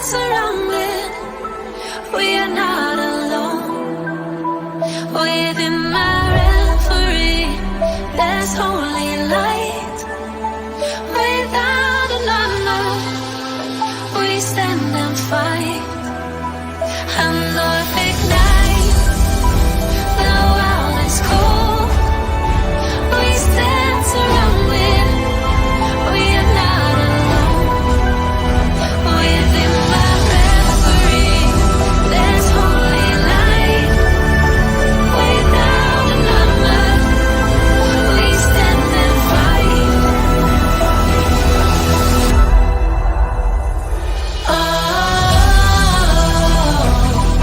surrounded. We are not alone. Within my reverie, there's holy light. Without a number, we stand and fight. And North ignite. The world is cold. We stand surrounded. We are not alone. Within my reverie, there's holy light. Without a number, we stand and fight. Oh,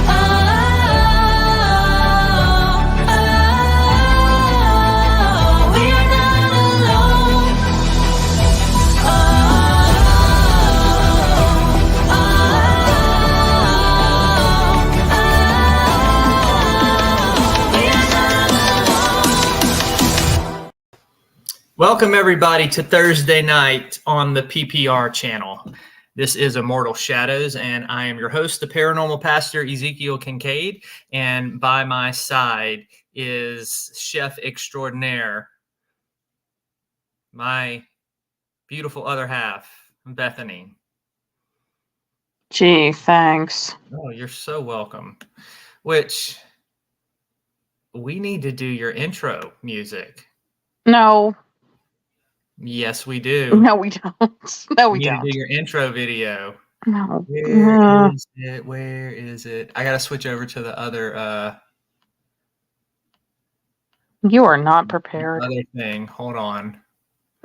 oh, oh, we are not alone. Oh, we are not alone. Welcome, everybody, to Thursday night on the PPR channel. This is Immortal Shadows, and I am your host, the paranormal pastor, Ezekiel Kincaid. And by my side is chef extraordinaire, my beautiful other half, Bethany. Gee, thanks. Oh, you're so welcome. Which, we need to do your intro music. No, Yes, we do. no, we don't. No, we We need to don't. do your intro video. No. Where is it? Where is it? I gotta switch over to the other You are not prepared. other thing. Hold on.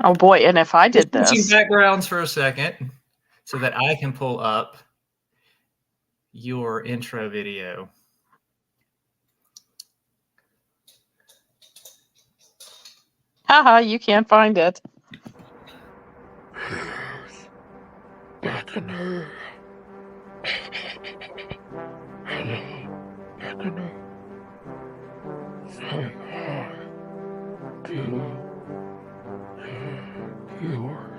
Oh boy, and if I did Just switching this. backgrounds for a second so that I can pull up your intro video. Haha, you can't find it. Bethany. Hello, Bethany. Say hi to viewers.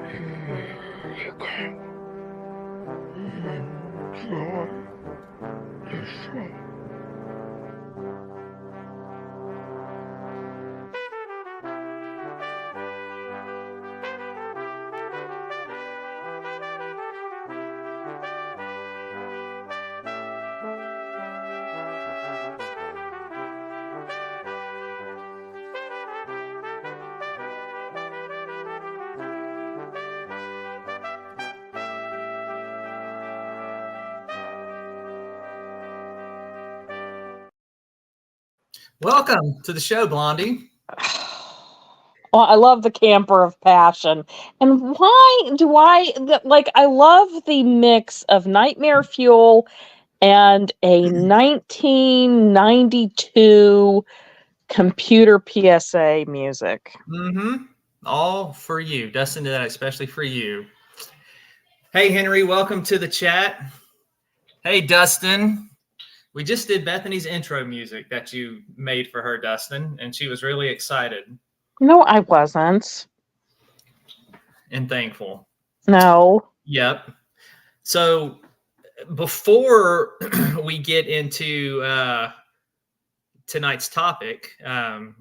Here you go. Enjoy the show. Welcome to the show, Blondie. Well, I love the camper of passion. And why do I love the mix of Nightmare Fuel and a 1992 computer PSA music. Mm-hmm. All for you. Dustin did that especially for you. Hey, Henry, welcome to the chat. Hey, Dustin. We just did Bethany's intro music that you made for her, Dustin, and she was really excited No, I wasn't. and thankful. No. Yep. So before we get into tonight's topic,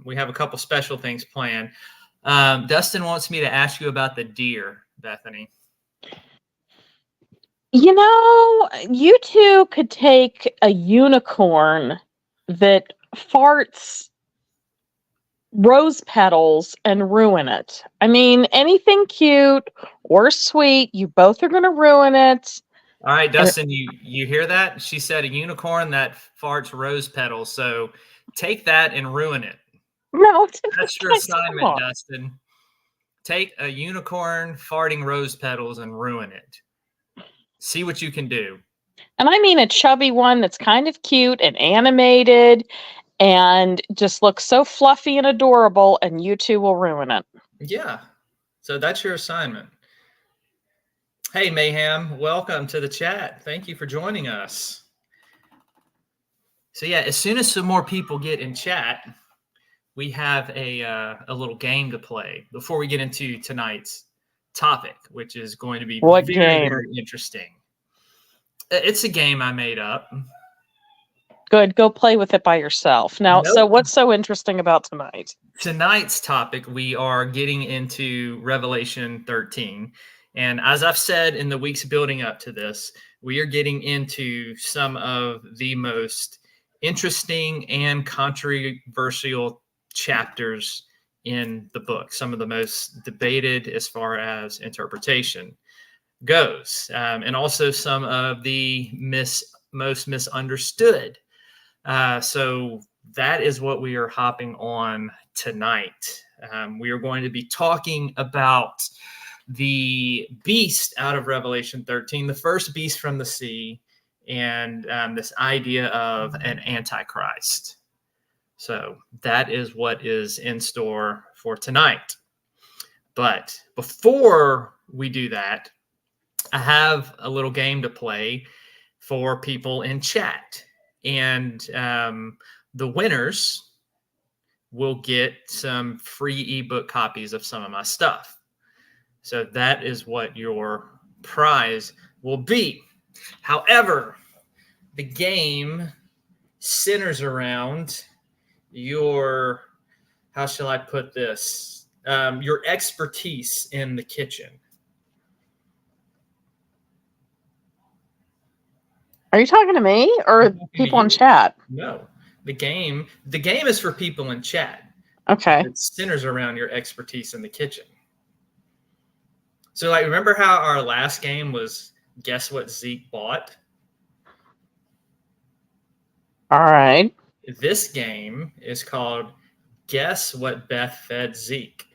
we have a couple special things planned. Dustin wants me to ask you about the deer, Bethany. You know, you two could take a unicorn that farts rose petals and ruin it. I mean, anything cute or sweet, you both are going to ruin it. All right, Dustin, you hear that? She said a unicorn that farts rose petals. So take that and ruin it. No, That's your assignment, Dustin. Take a unicorn farting rose petals and ruin it. See what you can do. And I mean a chubby one that's kind of cute and animated and just looks so fluffy and adorable, and you two will ruin it. Yeah. So that's your assignment. Hey, Mayhem, welcome to the chat. Thank you for joining us. So yeah, as soon as some more people get in chat, we have a little game to play before we get into tonight's topic, which is going to be What very, game? very interesting. It's a game I made up. Good. Go play with it by yourself. Now, so Nope. what's so interesting about tonight? Tonight's topic, we are getting into Revelation 13. And as I've said in the weeks building up to this, we are getting into some of the most interesting and controversial chapters in the book, some of the most debated as far as interpretation goes, and also some of the most misunderstood. So that is what we are hopping on tonight. We are going to be talking about the beast out of Revelation 13, the first beast from the sea, and this idea of an Antichrist. So that is what is in store for tonight. But before we do that, I have a little game to play for people in chat. And the winners will get some free ebook copies of some of my stuff. So that is what your prize will be. However, the game centers around your, how shall I put this? Your expertise in the kitchen. Are you talking to me or I'm talking to people in you. chat? No, the game is for people in chat. Okay. It centers around your expertise in the kitchen. So, like, remember how our last game was guess what Zeke bought? All right. This game is called Guess What Beth Fed Zeke.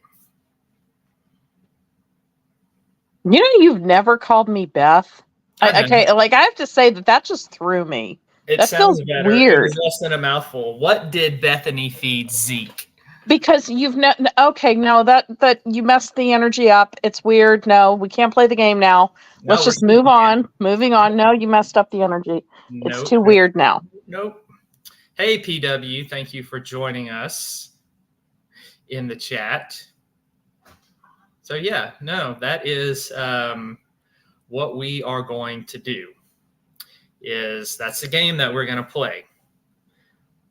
You know, you've never called me Beth. Okay, like I have to say that just threw me. It That sounds feels better. weird. It was less than a mouthful. What did Bethany feed Zeke? Because you've okay, no, that you messed the energy up. It's weird. No, we can't play the game now. No, Let's we're just still move playing. on. Moving on. No, you messed up the energy. It's Nope. too weird now. Nope. Hey, PW, thank you for joining us in the chat. So yeah, no, that is what we are going to do. That's the game that we're going to play.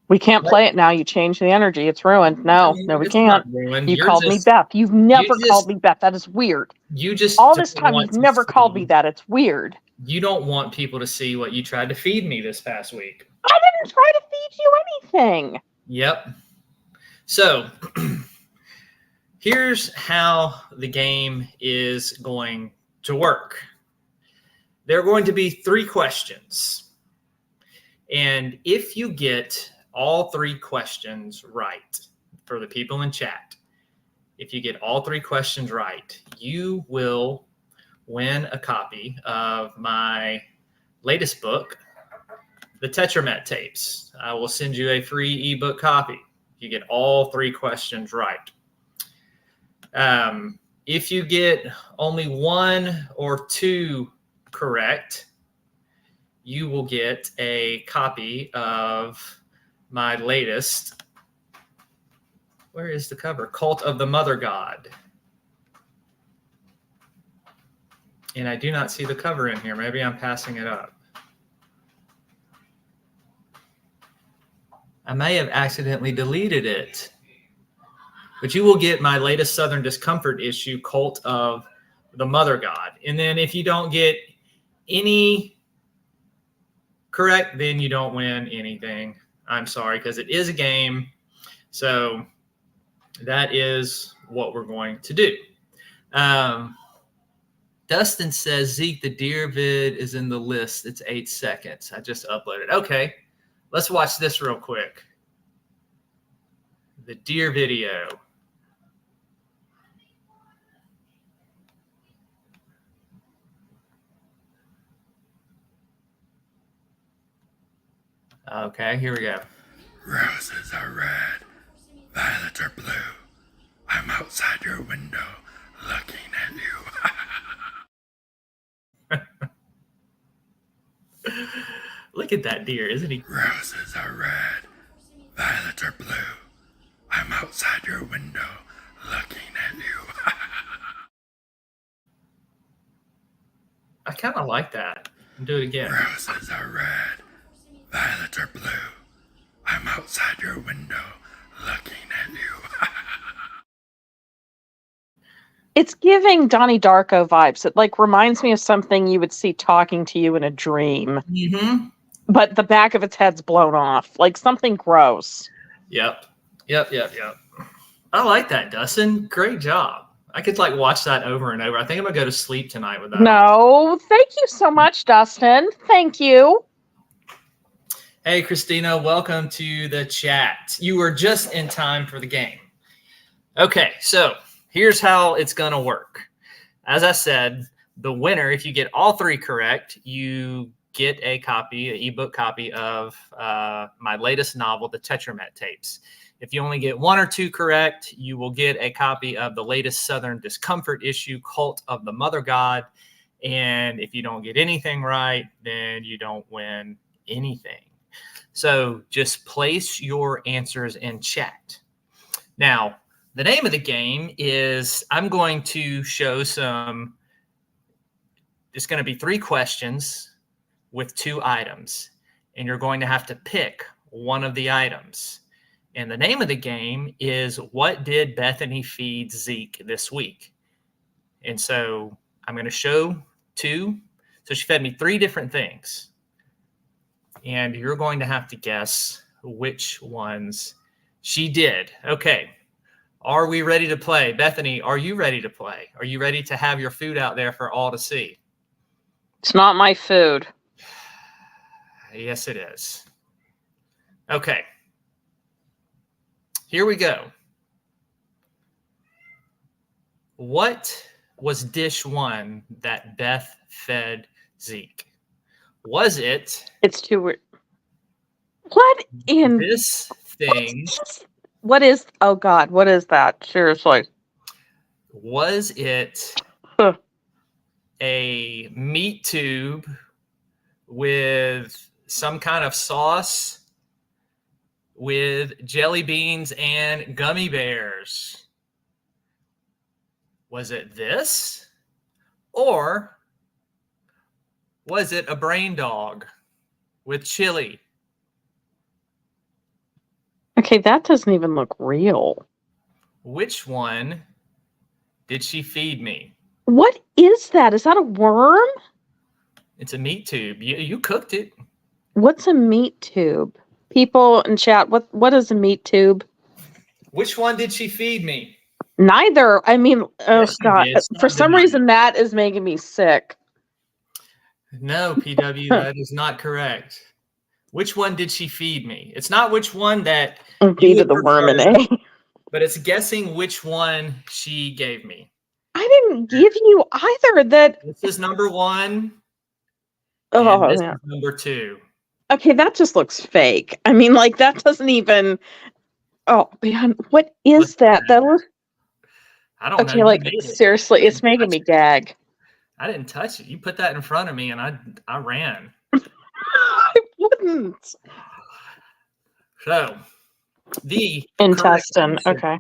We can't play it now. You changed the energy. It's ruined. No, we It's can't. not ruined. You called me Beth. You've never called me Beth. That is weird. You just all this don't time want you've to never called me see- that. It's weird. You don't want people to see what you tried to feed me this past week. I didn't try to feed you anything. Yep. So here's how the game is going to work. There are going to be 3 questions. And if you get all 3 questions right, for the people in chat, if you get all 3 questions right, you will win a copy of my latest book, The Tetramet Tapes. I will send you a free ebook copy if you get all 3 questions right. If you get only 1 or 2 correct, you will get a copy of my latest, where is the cover? Cult of the Mother God. And I do not see the cover in here. Maybe I'm passing it up. I may have accidentally deleted it. But you will get my latest Southern Discomfort issue, Cult of the Mother God. And then if you don't get any correct, then you don't win anything. I'm sorry, because it is a game. So that is what we're going to do. Dustin says, Zeke, the deer vid is in the list. It's 8 seconds. I just uploaded. Okay, let's watch this real quick. The deer video. Okay, here we go. Roses are red, violets are blue. I'm outside your window looking at you. Look at that deer, isn't he? Roses are red, violets are blue. I'm outside outside your window looking at you. I kind of like that. Do it again. Roses are red, violets are blue. I'm outside your window looking at you. It's giving Donnie Darko vibes. It like reminds me of something you would see talking to you in a dream, Mm-hmm. but the back of its head's blown off, like something gross. Yep. I like that, Dustin. Great job. I could like watch that over and over. I think I'm gonna go to sleep tonight with that. No, thank you so much, Dustin. Thank you. Hey, Christina, welcome to the chat. You were just in time for the game. Okay, so here's how it's going to work. As I said, the winner, if you get all three correct, you get a copy, an ebook copy of my latest novel, The Tetramet Tapes. If you only get one or two correct, you will get a copy of the latest Southern Discomfort issue, Cult of the Mother God. And if you don't get anything right, then you don't win anything. So just place your answers in chat. Now, the name of the game is I'm going to show it's going to be 3 questions with 2 items, and you're going to have to pick one of the items. And the name of the game is What Did Bethany Feed Zeke This Week? And so I'm going to show 2. So she fed me 3 different things. And you're going to have to guess which ones she did. Okay. Are we ready to play? Bethany, are you ready to play? Are you ready to have your food out there for all to see? It's not my food. Yes, it is. Okay. Here we go. What was dish 1 that Beth fed Zeke? Was it It's too weird. What in this thing? What is? Oh God, what is that? Seriously. Was it Huh. a meat tube with some kind of sauce with jelly beans and gummy bears? Was it this? Or was it a brain dog with chili? Okay, that doesn't even look real. Which one did she feed me? What is that? Is that a worm? It's a meat tube. You cooked it. What's a meat tube? People in chat, what is a meat tube? Which one did she feed me? Neither. I mean, oh Yes, you God. did. Stop For some denying reason, that is making me sick. No, PW, that is not correct. Which one did she feed me? It's not which one that you Either would the worm and prefer, egg. but it's guessing which one she gave me. I didn't give you either. This is number 1, Oh, and this yeah. is number 2. Okay, that just looks fake. I mean, like that doesn't even. Oh man, what is What's that? That looks I don't know. okay. You Like made it. seriously, it's making me gag. I didn't touch it. You put that in front of me, and I ran. I wouldn't. So the Intestine. correct answer- Okay.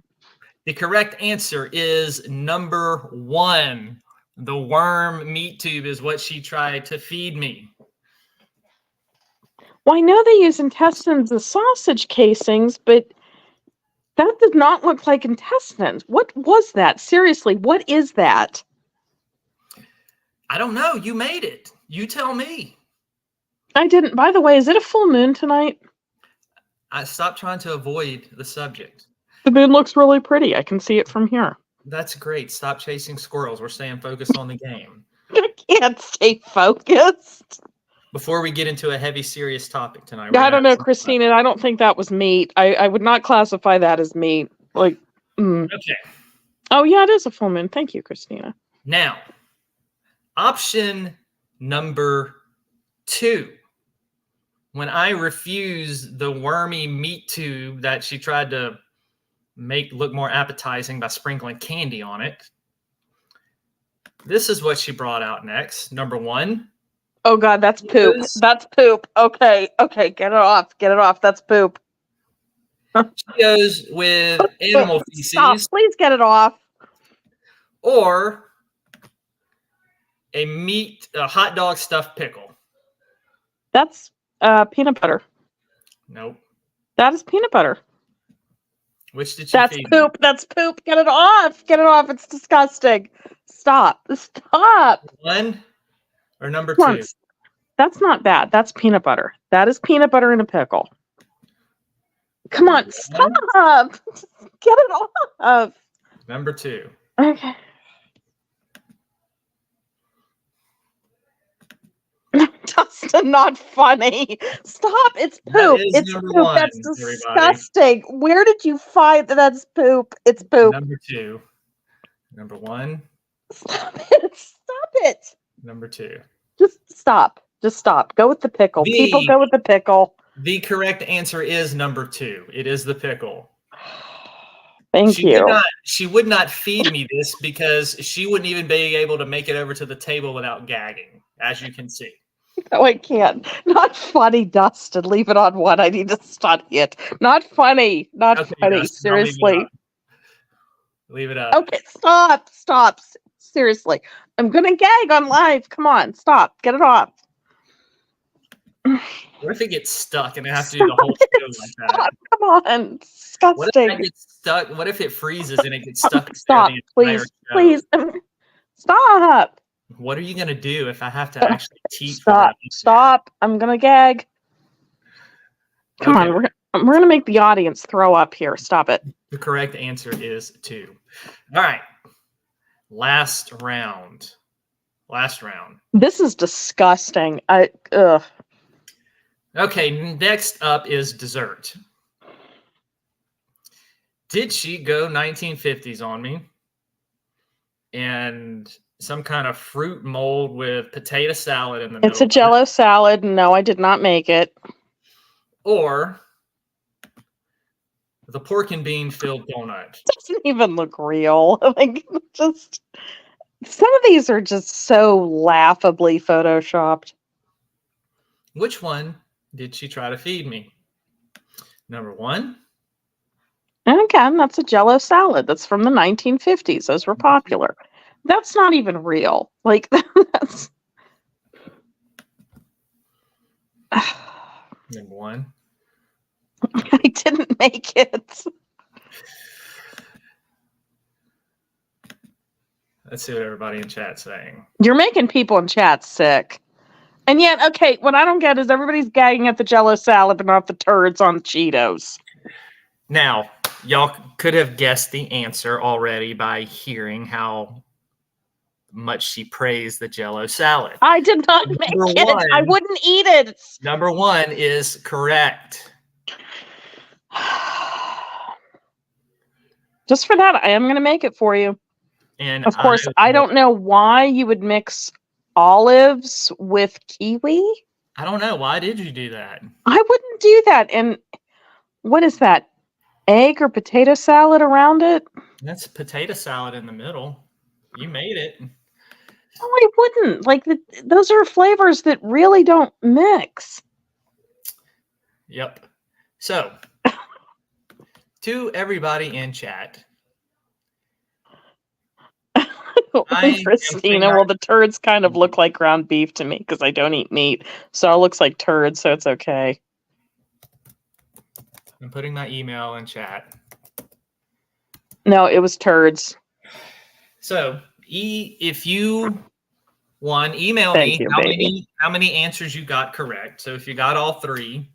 The correct answer is number 1. The worm meat tube is what she tried to feed me. Well, I know they use intestines as sausage casings, but that does not look like intestines. What was that? Seriously, what is that? I don't know. You made it. You tell me. I didn't. By the way, is it a full moon tonight? I stopped trying to avoid the subject. The moon looks really pretty. I can see it from here. That's great. Stop chasing squirrels. We're staying focused on the game. I can't stay focused. Before we get into a heavy, serious topic tonight. I don't know, Christina. I don't think that was meat. I would not classify that as meat. Like, Okay. Oh, yeah, it is a full moon. Thank you, Christina. Now, option number 2. When I refused the wormy meat tube that she tried to make look more appetizing by sprinkling candy on it, this is what she brought out next. Number 1. Oh God, that's poop. That's poop. Okay, get it off. Get it off. That's poop. Cheetos with animal Stop! feces, Please get it off. or a hot dog stuffed pickle. That's peanut butter. Nope. That is peanut butter. Which did she That's feed me? poop. That's poop. Get it off. Get it off. It's disgusting. Stop. Stop. One or number Come on. two? That's not bad. That's peanut butter. That is peanut butter in a pickle. Come on. Stop. Get it off. Number two. Okay. Dustin, not funny. Stop. It's That poop. is It's number poop. one, That's everybody. disgusting. Where did you find that? That's poop? It's poop. Number two. Number one. Stop it. Stop it. Number two. Just stop. Just stop. Go with the pickle. People go with the pickle. The correct answer is number two. It is the pickle. Thank you. She would not feed me this because she wouldn't even be able to make it over to the table without gagging, as you can see. No, I can't. Not funny, Dustin. Leave it on one. I need to study it. Not funny. Not Okay, funny. Dustin, I'll Seriously. Leave it up. Okay, stop. Stop. Seriously. I'm going to gag on live. Come on. Stop. Get it off. What if it gets stuck and I have to do the whole show like that? Stop. Come on. Disgusting. What if it gets stuck? What if it freezes and it gets stuck? Stop. Please. Please. Stop. What are you going to do if I have to actually teach? Stop. Stop. I'm going to gag. Come on. We're going to make the audience throw up here. Stop it. The correct answer is two. All right. Last round. This is disgusting. Ugh. Okay, next up is dessert. Did she go 1950s on me? And some kind of fruit mold with potato salad in the middle. It's a Jell-O salad. No, I did not make it. Or the pork and bean filled donut. Doesn't even look real. Like, just some of these are just so laughably photoshopped. Which one did she try to feed me? Number one. And again, that's a Jell-O salad. That's from the 1950s. Those were popular. That's not even real. Like, that's... Number one. I didn't make it. Let's see what everybody in chat's saying. You're making people in chat sick. And yet, okay, what I don't get is everybody's gagging at the Jell-O salad, but not the turds on Cheetos. Now, y'all could have guessed the answer already by hearing how much she praised the Jell-O salad. I did not make it. I wouldn't eat it. Number one is correct. Just for that, I am going to make it for you. And of course, I don't know why you would mix olives with kiwi. I don't know. Why did you do that? I wouldn't do that. And what is that? Egg or potato salad around it? That's potato salad in the middle. You made it. No, I wouldn't. Like, those are flavors that really don't mix. Yep. So, to everybody in chat, Christina, well, the turds kind of look like ground beef to me because I don't eat meat. So it looks like turds, so it's okay. I'm putting my email in chat. No, it was turds. So, if you won, email me how many answers you got correct. So if you got all three,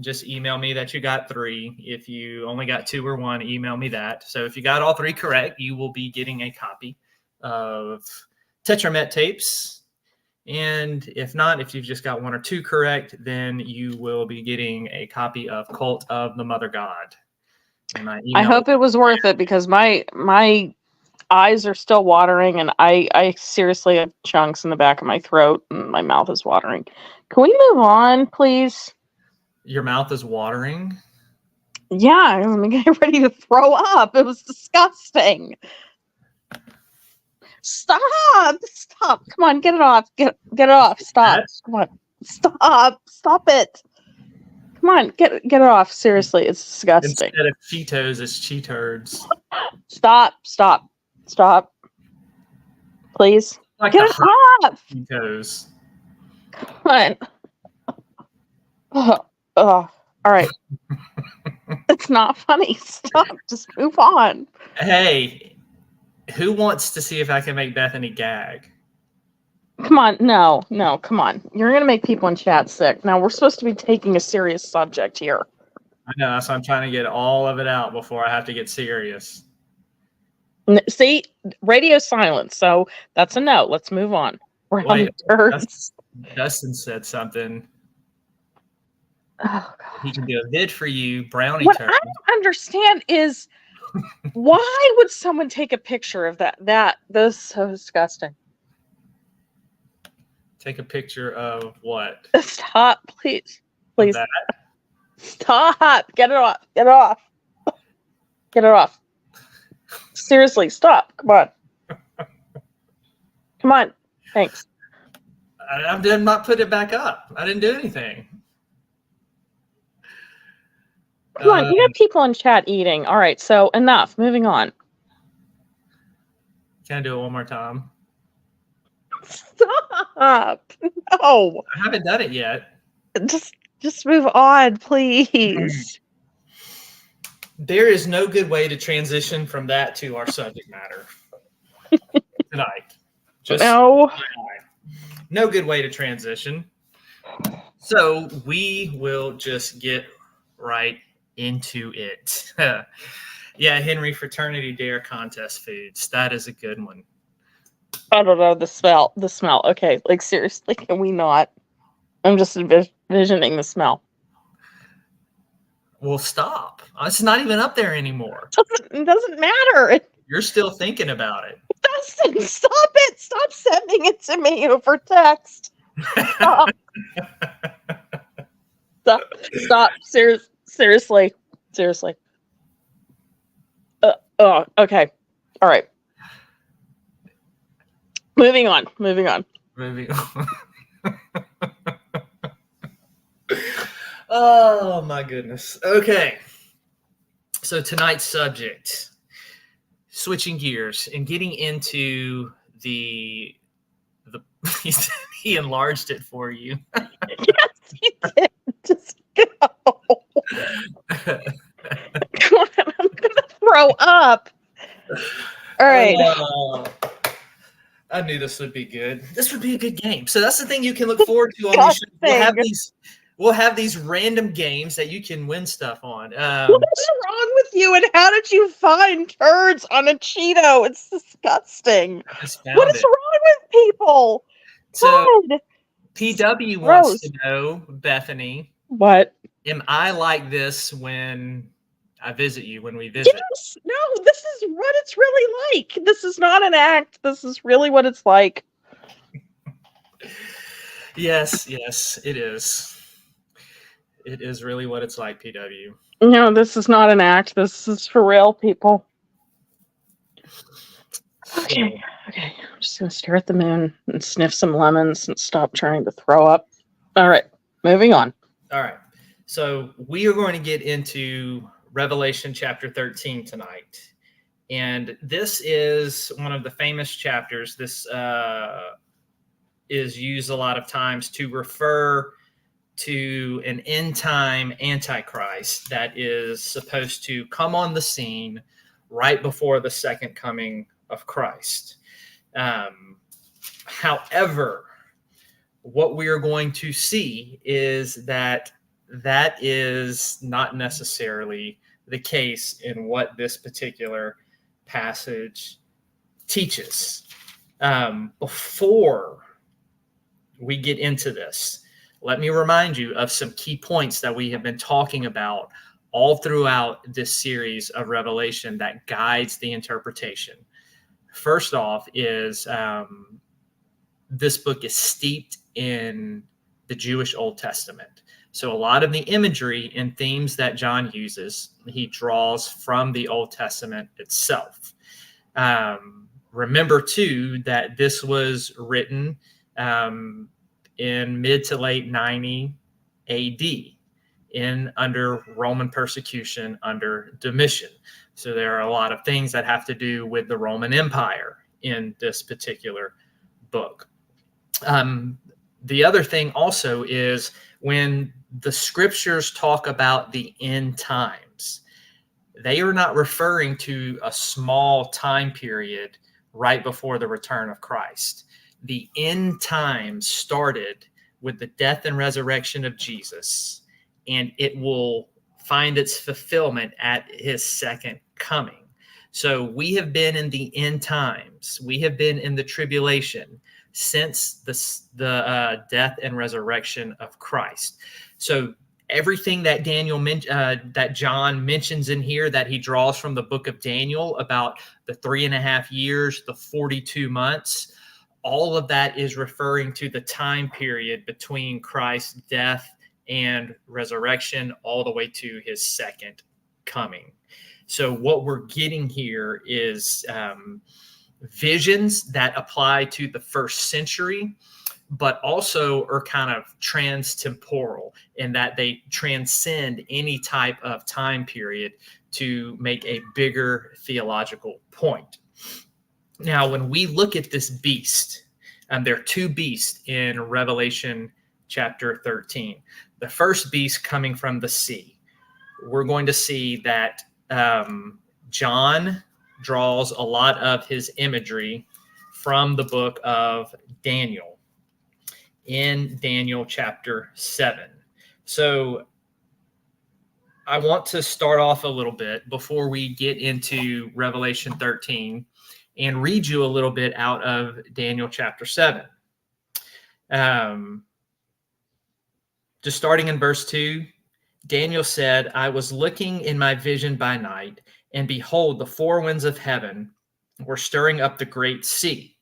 just email me that you got three. If you only got two or one, email me that. So if you got all three correct, you will be getting a copy of Tetramet tapes. And if not, if you've just got one or two correct, then you will be getting a copy of Cult of the Mother God. And I hope it was worth it because my eyes are still watering and I seriously have chunks in the back of my throat and my mouth is watering. Can we move on, please? Your mouth is watering? Yeah, I'm getting ready to throw up. It was disgusting. Stop! Come on, get it off. Get it off. Stop. Come on. Stop it. Come on, get it off. Seriously, it's disgusting. Instead of Cheetos, it's Cheeturds. Stop. Please. Like Get the it hot off. Cheetos. Come on. All right. It's not funny. Stop. Just move on. Hey, who wants to see if I can make Bethany gag? Come on. No, come on. You're going to make people in chat sick. Now, we're supposed to be taking a serious subject here. I know, so I'm trying to get all of it out before I have to get serious. See, radio silence. So that's a no. Let's move on. We're on Wait, the turds. Dustin said something. Oh, God. He can do a vid for you, brownie What turd. I don't understand is why would someone take a picture of that? That's so disgusting. Take a picture of what? Stop, please. Of Please. that? Stop. Get it off. Get it off. Get it off. Seriously, stop. Come on. Come on. Thanks. I did not put it back up. I didn't do anything. Come on. You have people in chat eating. All right. So enough. Moving on. Can I do it one more time? Stop. No. I haven't done it yet. Just move on, please. There is no good way to transition from that to our subject matter tonight. No. No good way to transition. So we will just get right into it. Yeah, Henry, Fraternity Dare Contest Foods. That is a good one. I don't know. The smell. Okay. Like, seriously, can we not? I'm just envisioning the smell. Well, stop. It's not even up there anymore. It doesn't matter. You're still thinking about it. Dustin, stop it. Stop sending it to me over text. Stop. Stop. Seriously. Okay. All right. Moving on. Moving on. Oh, my goodness. Okay. So tonight's subject, switching gears and getting into the he enlarged it for you. Yes, he did. Just go. Come on, I'm gonna throw up. All right. I knew this would be good. This would be a good game. So that's the thing you can look forward to on these shows. We'll have these random games that you can win stuff on. What's wrong with you? And how did you find turds on a Cheeto? It's disgusting. What is wrong with people? So God. PW wants to know, Bethany. What? Am I like this when I visit you, when we visit? Yes. No, this is what it's really like. This is not an act. This is really what it's like. Yes, it is. It is really what it's like, PW. No, this is not an act. This is for real, people. Okay. I'm just going to stare at the moon and sniff some lemons and stop trying to throw up. All right. Moving on. All right. So we are going to get into Revelation chapter 13 tonight. And this is one of the famous chapters. This is used a lot of times to refer to an end time Antichrist that is supposed to come on the scene right before the second coming of Christ. However, what we are going to see is that is not necessarily the case in what this particular passage teaches. Before we get into this, let me remind you of some key points that we have been talking about all throughout this series of Revelation that guides the interpretation. First off is this book is steeped in the Jewish Old Testament. So a lot of the imagery and themes that John uses, he draws from the Old Testament itself. Remember, too, that this was written in mid to late 90 AD. under Roman persecution, under Domitian. So there are a lot of things that have to do with the Roman Empire in this particular book. The other thing also is when the scriptures talk about the end times, they are not referring to a small time period right before the return of Christ. The end times started with the death and resurrection of Jesus, and it will find its fulfillment at his second coming. So we have been in the end times. We have been in the tribulation since the death and resurrection of Christ. So everything that that John mentions in here, that he draws from the book of Daniel about the 3.5 years, the 42 months, all of that is referring to the time period between Christ's death and resurrection all the way to his second coming. So what we're getting here is visions that apply to the first century, but also are kind of trans-temporal in that they transcend any type of time period to make a bigger theological point. Now, when we look at this beast, there are two beasts in Revelation chapter 13. The first beast coming from the sea. We're going to see that John draws a lot of his imagery from the book of Daniel in Daniel chapter 7. So I want to start off a little bit before we get into Revelation 13 and read you a little bit out of Daniel chapter 7. Just starting in verse 2, Daniel said, I was looking in my vision by night, and behold, the four winds of heaven were stirring up the great sea.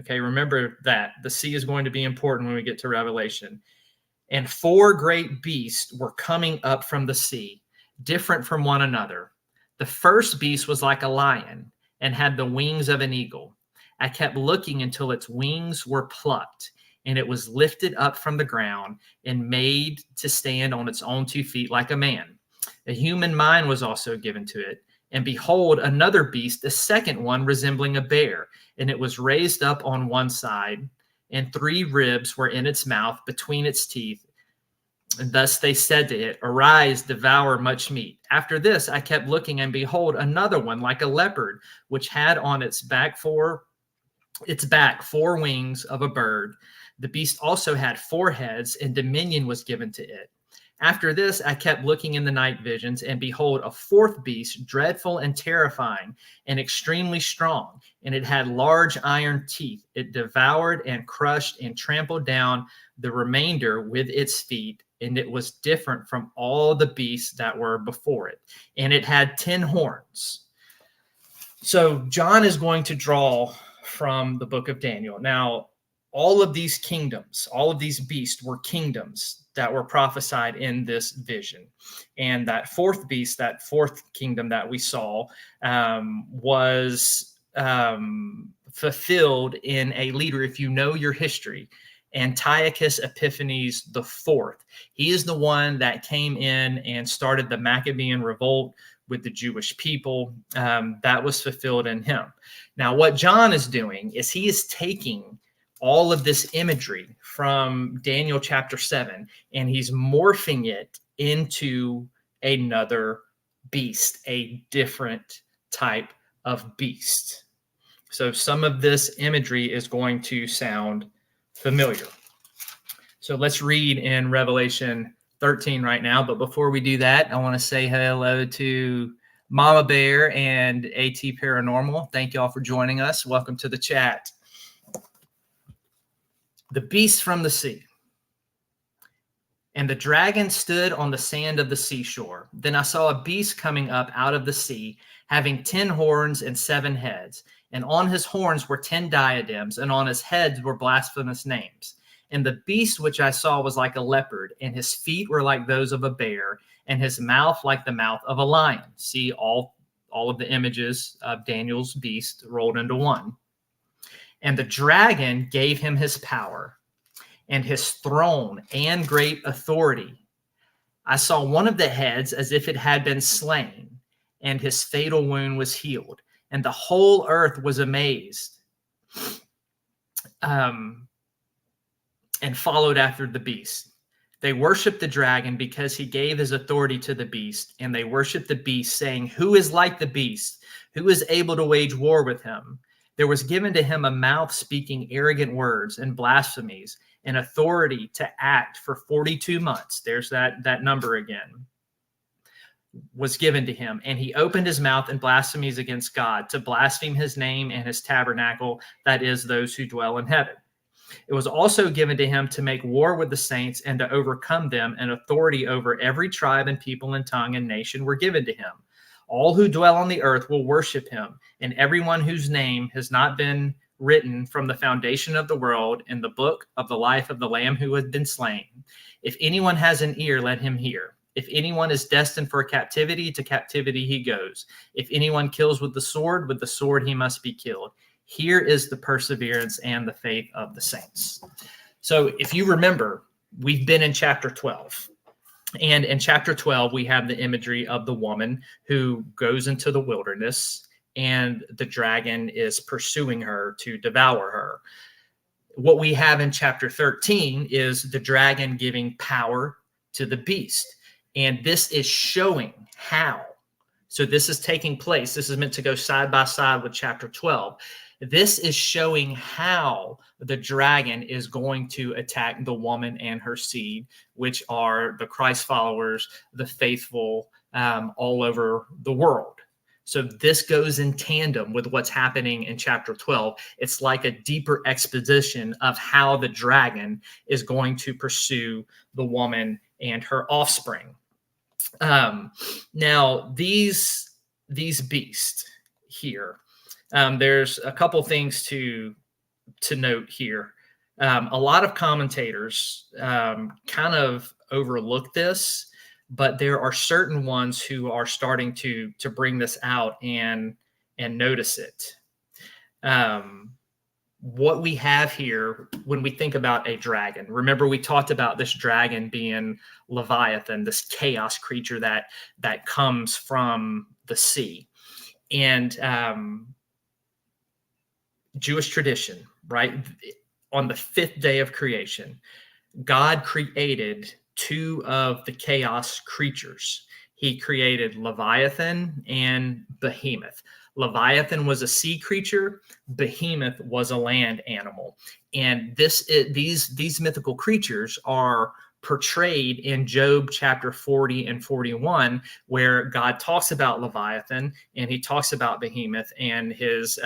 Okay, remember that. The sea is going to be important when we get to Revelation. And four great beasts were coming up from the sea, different from one another. The first beast was like a lion and had the wings of an eagle. I kept looking until its wings were plucked, and it was lifted up from the ground and made to stand on its own 2 feet like a man. A human mind was also given to it. And behold, another beast, the second one resembling a bear, and it was raised up on one side, and 3 ribs were in its mouth between its teeth. And thus they said to it, Arise, devour much meat. After this I kept looking, and behold, another one like a leopard, which had on its back 4 wings of a bird. The beast also had 4 heads, and dominion was given to it. After this, I kept looking in the night visions, and behold, a 4th beast, dreadful and terrifying and extremely strong, and it had large iron teeth. It devoured and crushed and trampled down the remainder with its feet, and it was different from all the beasts that were before it. And it had 10 horns. So John is going to draw from the book of Daniel. Now, all of these kingdoms, all of these beasts were kingdoms that were prophesied in this vision. And that 4th beast, that 4th kingdom that we saw, was fulfilled in a leader, if you know your history, Antiochus Epiphanes IV. He is the one that came in and started the Maccabean revolt with the Jewish people. That was fulfilled in him. Now, what John is doing is he is taking all of this imagery from Daniel chapter 7, and he's morphing it into another beast, a different type of beast. So some of this imagery is going to sound familiar. So let's read in Revelation 13 right now. But before we do that, I want to say hello to Mama Bear and AT Paranormal. Thank you all for joining us. Welcome to the chat. The beast from the sea. And the dragon stood on the sand of the seashore. Then I saw a beast coming up out of the sea, having 10 horns and 7 heads. And on his horns were 10 diadems, and on his heads were blasphemous names. And the beast which I saw was like a leopard, and his feet were like those of a bear, and his mouth like the mouth of a lion. See all of the images of Daniel's beast rolled into one. And the dragon gave him his power and his throne and great authority. I saw one of the heads as if it had been slain, and his fatal wound was healed, and the whole earth was amazed, and followed after the beast. They worshiped the dragon because he gave his authority to the beast, and they worshiped the beast, saying, "Who is like the beast? Who is able to wage war with him?" There was given to him a mouth speaking arrogant words and blasphemies, and authority to act for 42 months. There's that number again. Was given to him, and he opened his mouth in blasphemies against God, to blaspheme his name and his tabernacle, that is, those who dwell in heaven. It was also given to him to make war with the saints and to overcome them, and authority over every tribe and people and tongue and nation were given to him. All who dwell on the earth will worship him, and everyone whose name has not been written from the foundation of the world in the book of the life of the Lamb who had been slain. If anyone has an ear, let him hear. If anyone is destined for captivity, to captivity he goes. If anyone kills with the sword he must be killed. Here is the perseverance and the faith of the saints. So if you remember, we've been in chapter 12. And in chapter 12, we have the imagery of the woman who goes into the wilderness, and the dragon is pursuing her to devour her. What we have in chapter 13 is the dragon giving power to the beast. And this is showing how. So this is taking place. This is meant to go side by side with chapter 12. This is showing how the dragon is going to attack the woman and her seed, which are the Christ followers, the faithful, all over the world. So this goes in tandem with what's happening in chapter 12. It's like a deeper exposition of how the dragon is going to pursue the woman and her offspring. Now, these beasts here, there's a couple things to note here. A lot of commentators kind of overlook this, but there are certain ones who are starting to bring this out and notice it. What we have here when we think about a dragon, remember we talked about this dragon being Leviathan, this chaos creature that comes from the sea. And Jewish tradition, right? On the 5th day of creation, God created 2 of the chaos creatures. He created Leviathan and Behemoth. Leviathan was a sea creature. Behemoth was a land animal. And these mythical creatures are portrayed in Job chapter 40 and 41, where God talks about Leviathan and he talks about Behemoth and his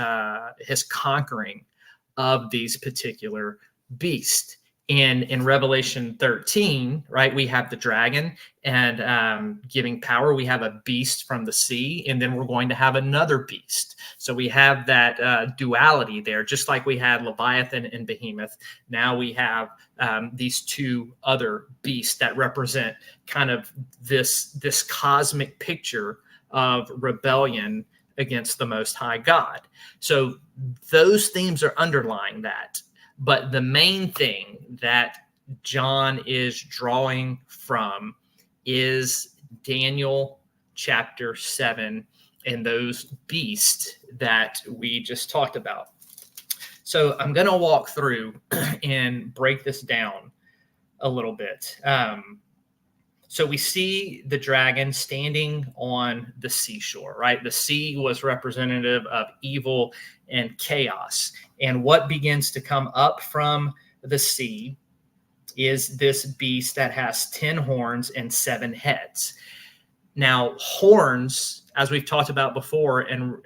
conquering of these particular beasts. And in Revelation 13, right, we have the dragon and giving power. We have a beast from the sea, and then we're going to have another beast. So we have that duality there, just like we had Leviathan and Behemoth. Now we have these 2 other beasts that represent kind of this cosmic picture of rebellion against the Most High God. So those themes are underlying that. But the main thing that John is drawing from is Daniel chapter 7 and those beasts that we just talked about. So I'm going to walk through and break this down a little bit. So we see the dragon standing on the seashore, right? The sea was representative of evil and chaos. And what begins to come up from the sea is this beast that has 10 horns and 7 heads. Now, horns, as we've talked about before in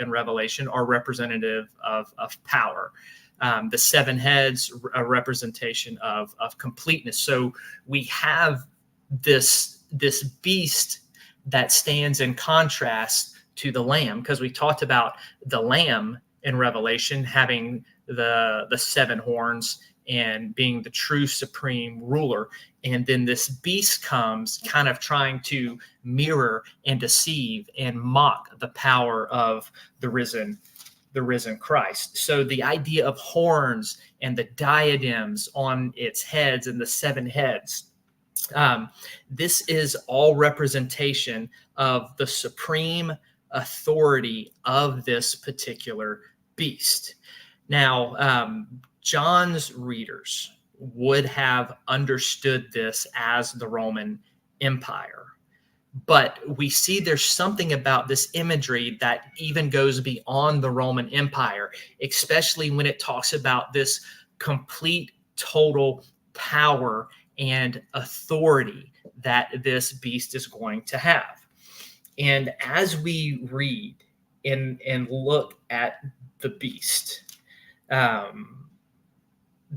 Revelation, are representative of power. The 7 heads, a representation of completeness. So we have this beast that stands in contrast to the lamb, because we talked about the lamb in Revelation having the 7 horns and being the true supreme ruler. And then this beast comes kind of trying to mirror and deceive and mock the power of the risen Christ. So the idea of horns and the diadems on its heads and the 7 heads This is all representation of the supreme authority of this particular beast. Now, John's readers would have understood this as the Roman Empire. But we see there's something about this imagery that even goes beyond the Roman Empire, especially when it talks about this complete, total power and authority that this beast is going to have. And as we read and look at the beast,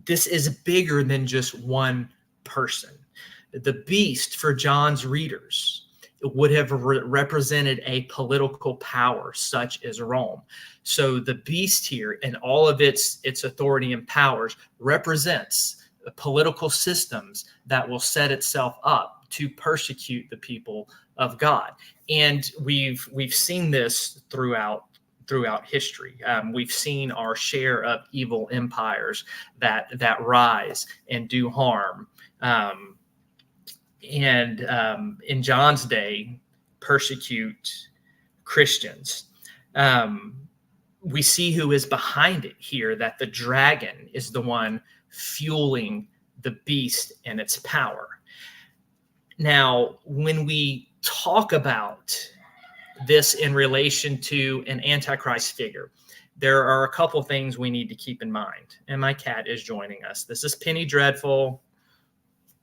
this is bigger than just one person. The beast, for John's readers, would have represented a political power such as Rome. So the beast here and all of its authority and powers represents political systems that will set itself up to persecute the people of God. And we've seen this throughout history. We've seen our share of evil empires that rise and do harm. And in John's day, persecute Christians. We see who is behind it here, that the dragon is the one fueling the beast and its power. Now, when we talk about this in relation to an Antichrist figure, there are a couple things we need to keep in mind. And my cat is joining us. This is Penny Dreadful.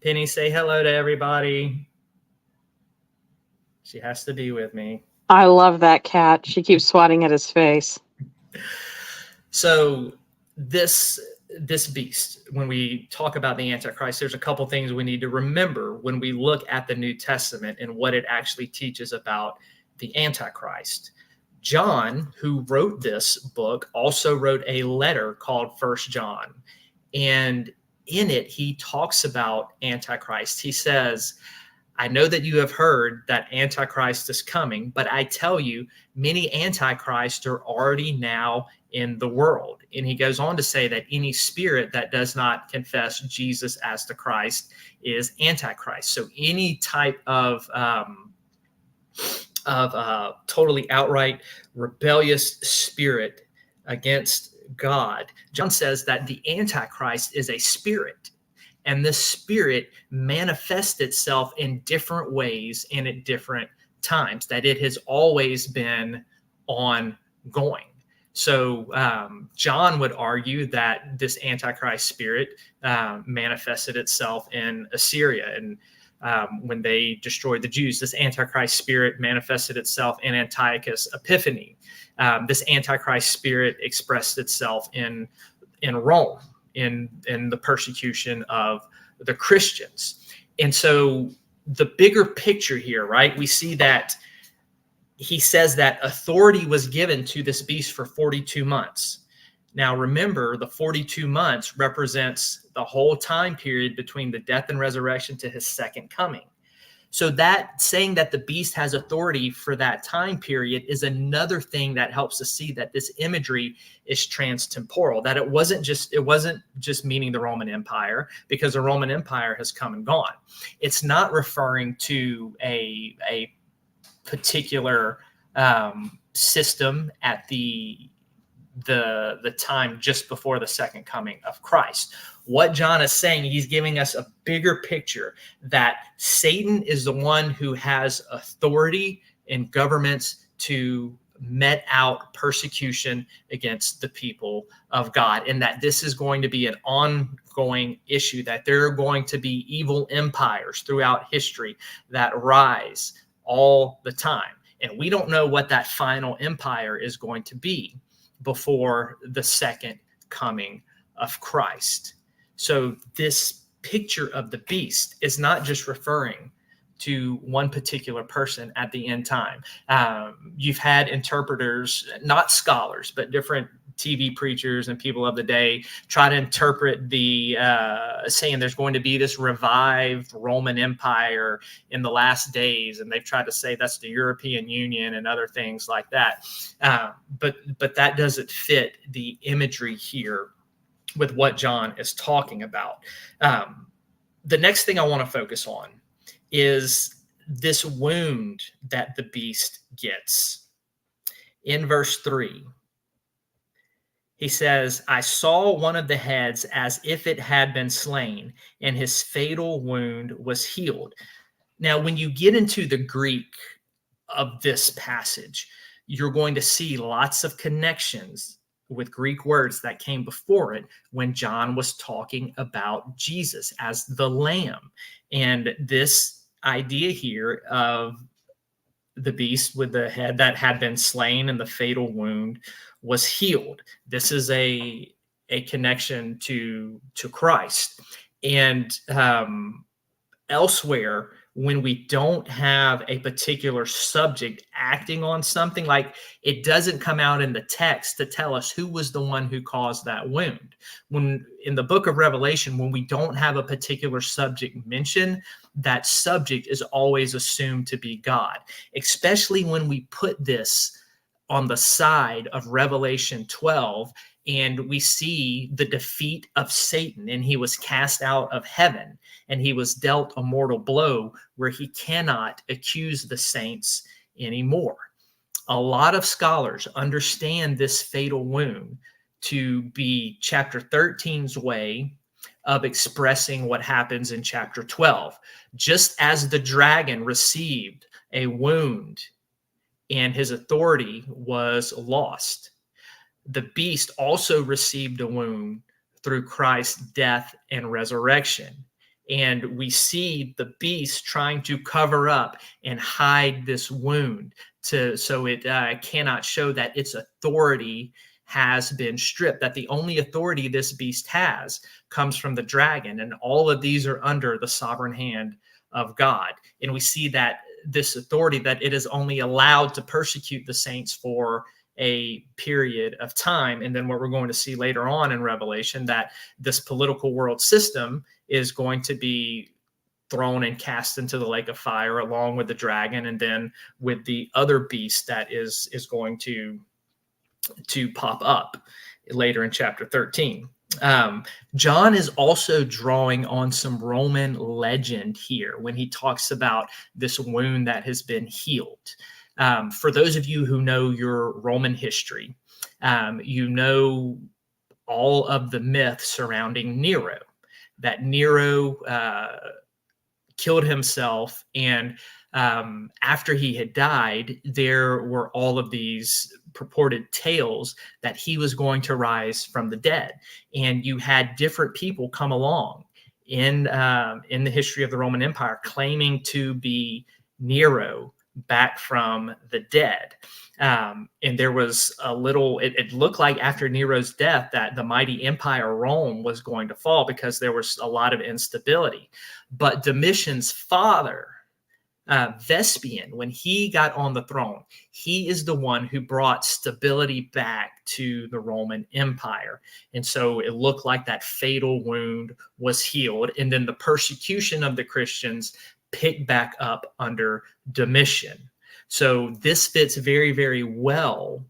Penny, say hello to everybody. She has to be with me. I love that cat. She keeps swatting at his face. So this beast, when we talk about the Antichrist, there's a couple things we need to remember when we look at the New Testament and what it actually teaches about the Antichrist. John, who wrote this book, also wrote a letter called 1 John. And in it, he talks about Antichrist. He says, I know that you have heard that Antichrist is coming, but I tell you, many Antichrists are already now in the world. And he goes on to say that any spirit that does not confess Jesus as the Christ is Antichrist. So any type of totally outright rebellious spirit against God. John says that the Antichrist is a spirit, and this spirit manifests itself in different ways and at different times, that it has always been ongoing. So John would argue that this Antichrist spirit manifested itself in Assyria, and when they destroyed the Jews. This Antichrist spirit manifested itself in Antiochus Epiphanes. This Antichrist spirit expressed itself in Rome, in the persecution of the Christians. And so the bigger picture here, right? We see that he says that authority was given to this beast for 42 months. Now, remember, the 42 months represents the whole time period between the death and resurrection to his second coming. So that saying that the beast has authority for that time period is another thing that helps us see that this imagery is transtemporal, that it wasn't just meaning the Roman Empire, because the Roman Empire has come and gone. It's not referring to a particular system at the time just before the second coming of Christ. What John is saying, he's giving us a bigger picture that Satan is the one who has authority in governments to met out persecution against the people of God, and that this is going to be an ongoing issue, that there are going to be evil empires throughout history that rise all the time. And we don't know what that final empire is going to be before the second coming of Christ. So this picture of the beast is not just referring to one particular person at the end time. You've had interpreters, not scholars, but different TV preachers and people of the day try to interpret the saying there's going to be this revived Roman Empire in the last days, and they've tried to say that's the European Union and other things like that. But that doesn't fit the imagery here with what John is talking about. the next thing I want to focus on is this wound that the beast gets. In verse 3, he says, I saw one of the heads as if it had been slain, and his fatal wound was healed. Now, when you get into the Greek of this passage, you're going to see lots of connections with Greek words that came before it when John was talking about Jesus as the Lamb. And this idea here of the beast with the head that had been slain and the fatal wound was healed. This is a connection to Christ. And elsewhere, when we don't have a particular subject acting on something, like it doesn't come out in the text to tell us who was the one who caused that wound. When in the book of Revelation, when we don't have a particular subject mentioned, that subject is always assumed to be God, especially when we put this on the side of Revelation 12 and we see the defeat of Satan, and he was cast out of heaven, and he was dealt a mortal blow where he cannot accuse the saints anymore. A lot of scholars understand this fatal wound to be chapter 13's way of expressing what happens in chapter 12. Just as the dragon received a wound and his authority was lost, the beast also received a wound through Christ's death and resurrection. And we see the beast trying to cover up and hide this wound so it cannot show that its authority has been stripped, that the only authority this beast has comes from the dragon, and all of these are under the sovereign hand of God. And we see that this authority, that it is only allowed to persecute the saints for a period of time. And then what we're going to see later on in Revelation, that this political world system is going to be thrown and cast into the lake of fire along with the dragon, and then with the other beast that is going to pop up later in chapter 13. John is also drawing on some Roman legend here when he talks about this wound that has been healed. For those of you who know your Roman history, you know all of the myths surrounding Nero, that Nero killed himself, and after he had died, there were all of these purported tales that he was going to rise from the dead. And you had different people come along in the history of the Roman Empire claiming to be Nero back from the dead. And there was it looked like after Nero's death that the mighty empire Rome was going to fall because there was a lot of instability. But Domitian's father, Vespasian, when he got on the throne, he is the one who brought stability back to the Roman Empire. And so it looked like that fatal wound was healed. And then the persecution of the Christians picked back up under Domitian. So this fits very, very well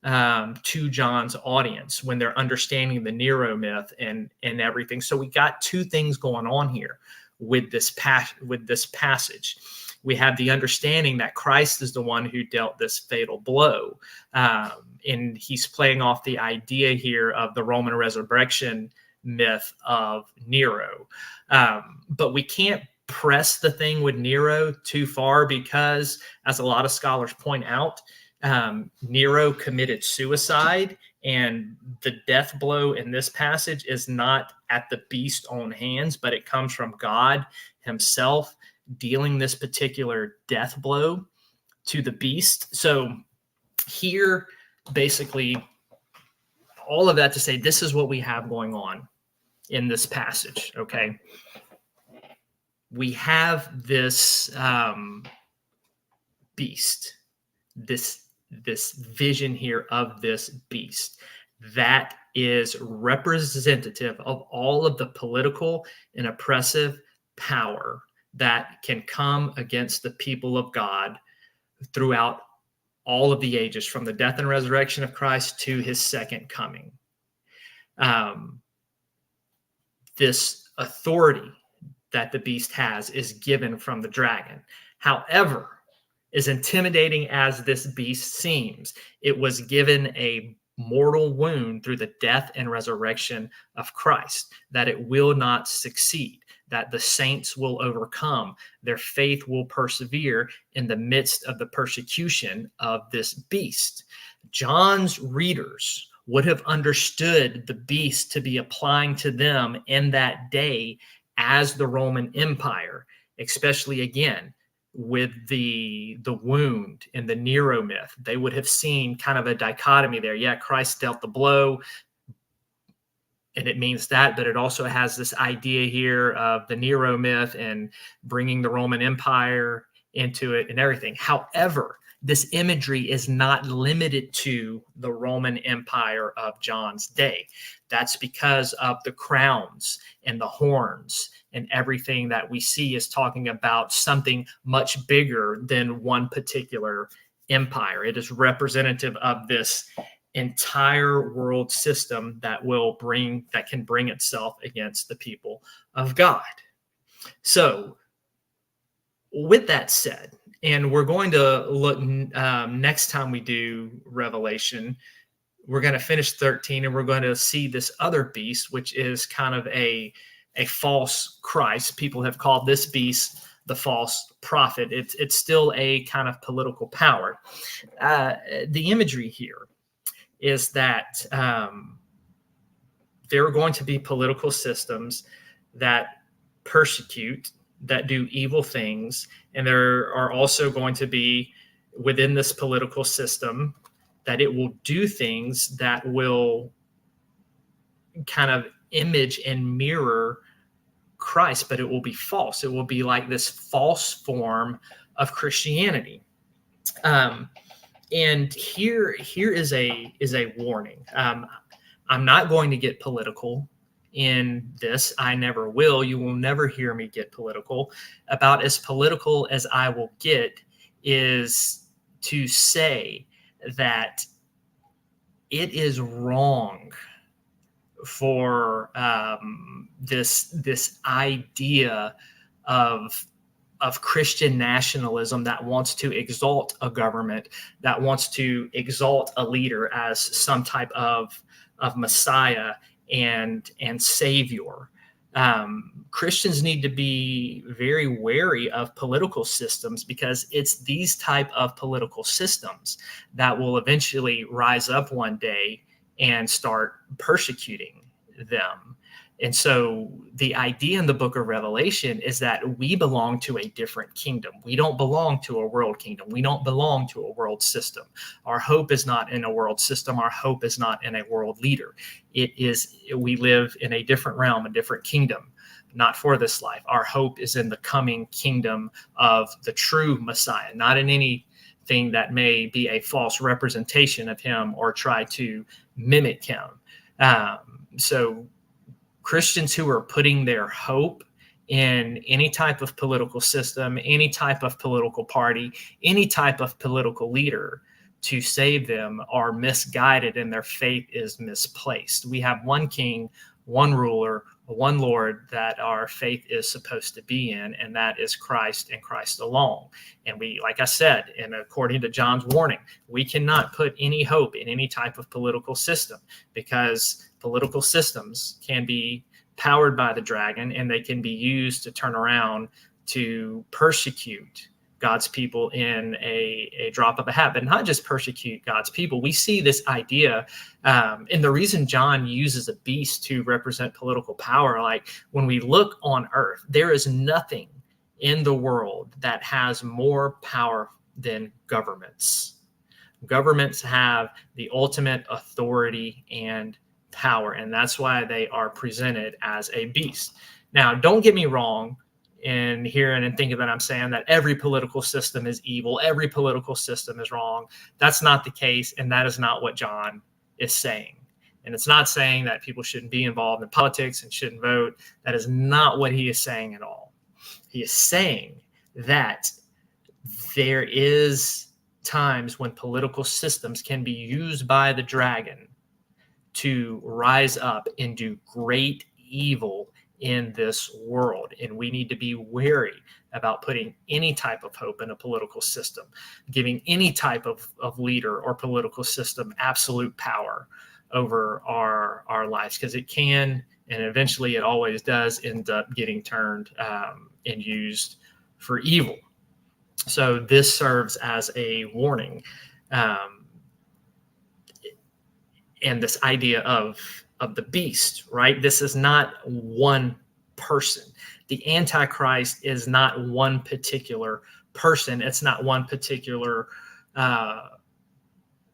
to John's audience when they're understanding the Nero myth and everything. So we got two things going on here with this passage. We have the understanding that Christ is the one who dealt this fatal blow. And he's playing off the idea here of the Roman resurrection myth of Nero. But we can't press the thing with Nero too far because, as a lot of scholars point out, Nero committed suicide, and the death blow in this passage is not at the beast's own hands, but it comes from God himself dealing this particular death blow to the beast. So here, basically, all of that to say, this is what we have going on in this passage, okay? We have this beast, this vision here of this beast that is representative of all of the political and oppressive power that can come against the people of God throughout all of the ages, from the death and resurrection of Christ to his second coming. This authority that the beast has is given from the dragon. However, as intimidating as this beast seems, it was given a mortal wound through the death and resurrection of Christ, that it will not succeed, that the saints will overcome, their faith will persevere in the midst of the persecution of this beast. John's readers would have understood the beast to be applying to them in that day as the Roman Empire, especially again with the wound in the Nero myth. They would have seen kind of a dichotomy there. Yeah, Christ dealt the blow, and it means that, but it also has this idea here of the Nero myth and bringing the Roman Empire into it and everything. However, this imagery is not limited to the Roman Empire of John's day. That's because of the crowns and the horns and everything that we see is talking about something much bigger than one particular empire. It is representative of this entire world system that can bring itself against the people of God. So with that said, and we're going to look next time we do Revelation, we're going to finish 13 and we're going to see this other beast, which is kind of a false Christ. People have called this beast the false prophet. It's still a kind of political power. The imagery here is that there are going to be political systems that persecute, that do evil things, and there are also going to be within this political system that it will do things that will kind of image and mirror Christ, but it will be false. It will be like this false form of Christianity. And here is a warning. I'm not going to get political in this. I never will. You will never hear me get political. About as political as I will get is to say that it is wrong for this idea of Christian nationalism that wants to exalt a government, that wants to exalt a leader as some type of Messiah and Savior. Christians need to be very wary of political systems, because it's these type of political systems that will eventually rise up one day and start persecuting them. And so the idea in the book of Revelation is that we belong to a different kingdom. We don't belong to a world kingdom. We don't belong to a world system. Our hope is not in a world system. Our hope is not in a world leader. We live in a different realm, a different kingdom, not for this life. Our hope is in the coming kingdom of the true Messiah, not in anything that may be a false representation of him or try to mimic him. So Christians who are putting their hope in any type of political system, any type of political party, any type of political leader to save them are misguided, and their faith is misplaced. We have one king, one ruler, one Lord that our faith is supposed to be in, and that is Christ and Christ alone. And we, like I said, and according to John's warning, we cannot put any hope in any type of political system, because political systems can be powered by the dragon, and they can be used to turn around to persecute God's people in a drop of a hat, but not just persecute God's people. We see this idea, and the reason John uses a beast to represent political power, like when we look on earth, there is nothing in the world that has more power than governments. Governments have the ultimate authority and power, and that's why they are presented as a beast. Now, don't get me wrong in hearing and thinking that I'm saying that every political system is evil, every political system is wrong. That's not the case, and that is not what John is saying. And it's not saying that people shouldn't be involved in politics and shouldn't vote. That is not what he is saying at all. He is saying that there is times when political systems can be used by the dragon to rise up and do great evil in this world. And we need to be wary about putting any type of hope in a political system, giving any type of leader or political system absolute power over our lives, because it can, and eventually it always does, end up getting turned and used for evil. So this serves as a warning. And this idea of the beast, right? This is not one person. The Antichrist is not one particular person. It's not one particular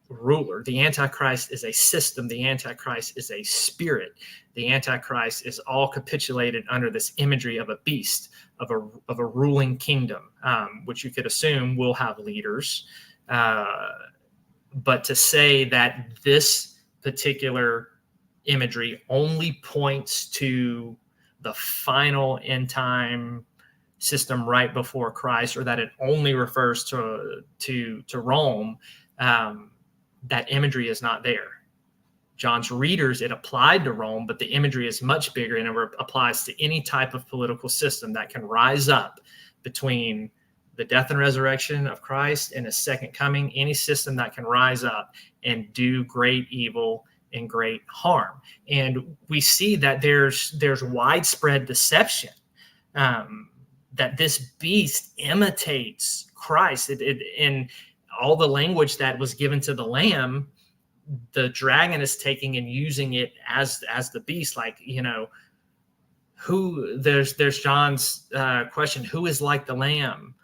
ruler. The Antichrist is a system. The Antichrist is a spirit. The Antichrist is all capitulated under this imagery of a beast, of a ruling kingdom, which you could assume will have leaders. But to say that this particular imagery only points to the final end time system right before Christ, or that it only refers to Rome, that imagery is not there. John's readers, it applied to Rome, but the imagery is much bigger, and it applies to any type of political system that can rise up between the death and resurrection of Christ and his second coming. Any system that can rise up and do great evil and great harm. And we see that there's widespread deception, that this beast imitates Christ. In all the language that was given to the Lamb, the dragon is taking and using it as the beast. Like, there's John's question, who is like the Lamb?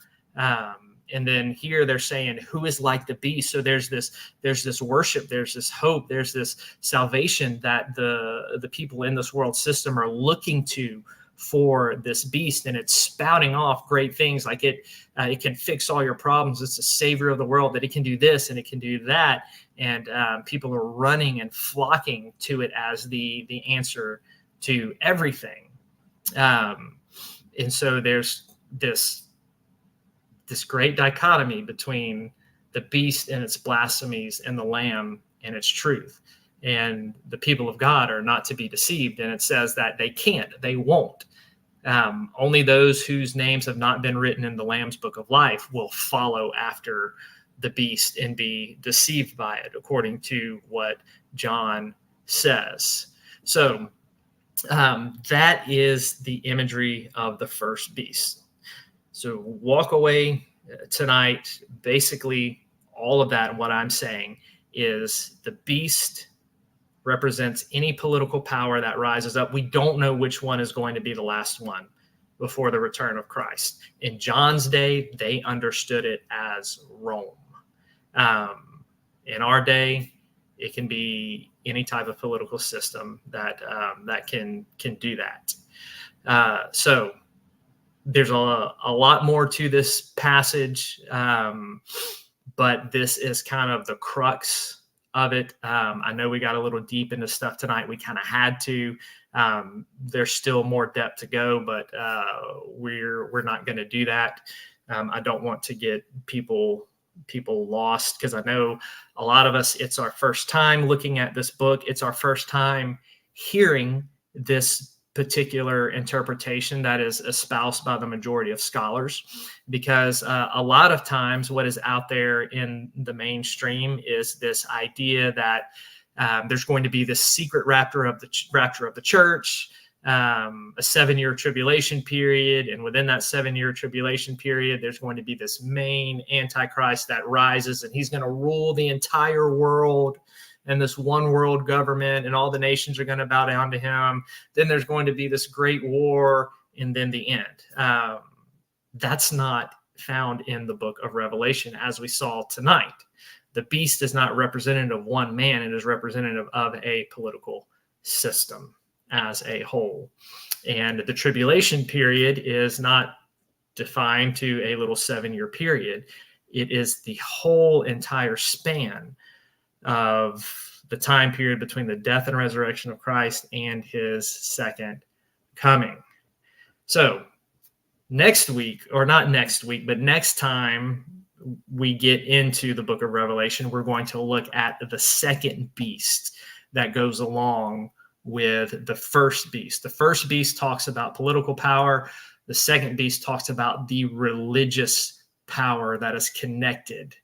And then here they're saying, who is like the beast? So there's this worship, there's this hope, there's this salvation that the people in this world system are looking to for this beast, and it's spouting off great things like it can fix all your problems. It's a savior of the world, that it can do this and it can do that, and people are running and flocking to it as the answer to everything. And so there's this great dichotomy between the beast and its blasphemies and the Lamb and its truth. And the people of God are not to be deceived. And it says that they won't. Only those whose names have not been written in the Lamb's book of life will follow after the beast and be deceived by it, according to what John says. So that is the imagery of the first beast. So walk away tonight. Basically, all of that, what I'm saying is the beast represents any political power that rises up. We don't know which one is going to be the last one before the return of Christ. In John's day, they understood it as Rome. In our day, it can be any type of political system that can do that. So there's a lot more to this passage, but this is kind of the crux of it. I know we got a little deep into stuff tonight. We kind of had to. There's still more depth to go, but we're not going to do that. I don't want to get people lost, because I know a lot of us, it's our first time looking at this book. It's our first time hearing this particular interpretation that is espoused by the majority of scholars, because a lot of times what is out there in the mainstream is this idea that there's going to be this secret rapture of the church, a 7-year tribulation period, and within that 7-year tribulation period, there's going to be this main Antichrist that rises, and he's going to rule the entire world, and this one world government, and all the nations are going to bow down to him. Then there's going to be this great war, and then the end. That's not found in the book of Revelation, as we saw tonight. The beast is not representative of one man. It is representative of a political system as a whole. And the tribulation period is not defined to a little 7-year period. It is the whole entire span of the time period between the death and resurrection of Christ and his second coming. So next week, or not next week, but next time we get into the book of Revelation, we're going to look at the second beast that goes along with the first beast. The first beast talks about political power. The second beast talks about the religious power that is connected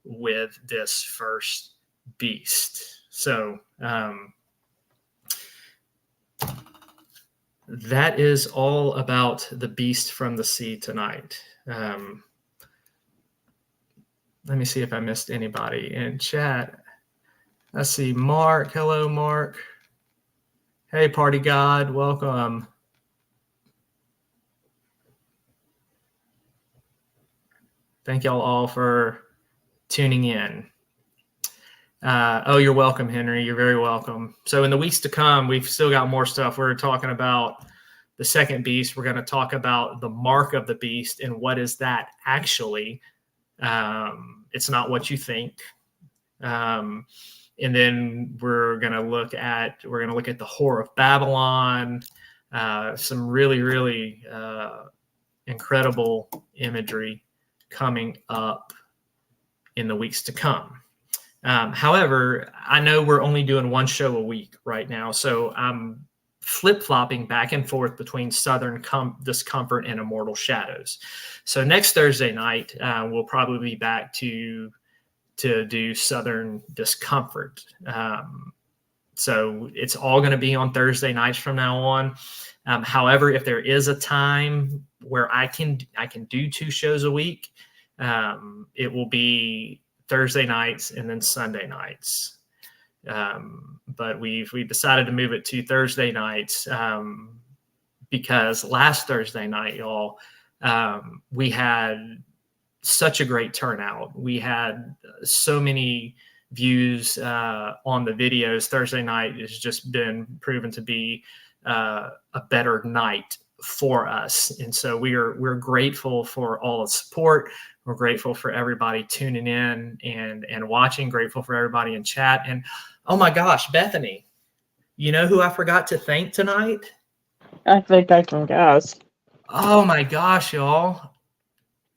with this first beast. So that is all about the beast from the sea tonight. Let me see if I missed anybody in chat. I see Mark. Hello, Mark. Hey, Party God. Welcome. Thank y'all all for tuning in. Oh, you're welcome, Henry. You're very welcome. So in the weeks to come, we've still got more stuff. We're talking about the second beast. We're going to talk about the mark of the beast and what is that actually. It's not what you think. And then we're going to look at the Whore of Babylon, some really, really incredible imagery coming up in the weeks to come. However, I know we're only doing one show a week right now, so I'm flip-flopping back and forth between Southern Discomfort and Immortal Shadows. So next Thursday night, we'll probably be back to do Southern Discomfort. So it's all going to be on Thursday nights from now on. However, if there is a time where I can do 2 shows a week, it will be Thursday nights and then Sunday nights. But we've decided to move it to Thursday nights because last Thursday night, y'all, we had such a great turnout. We had so many views on the videos. Thursday night has just been proven to be a better night for us, and so we're grateful for all the support. We're grateful for everybody tuning in and watching. Grateful for everybody in chat. And oh my gosh, Bethany, you know who I forgot to thank tonight? I think I can guess. Oh my gosh, y'all.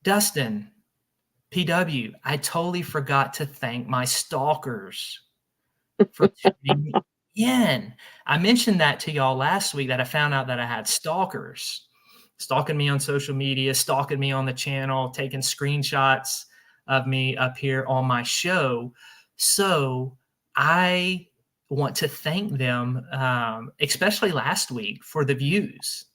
Dustin, PW, I totally forgot to thank my stalkers for tuning in. I mentioned that to y'all last week that I found out that I had stalkers. Stalking me on social media, stalking me on the channel, taking screenshots of me up here on my show. So I want to thank them, especially last week, for the views.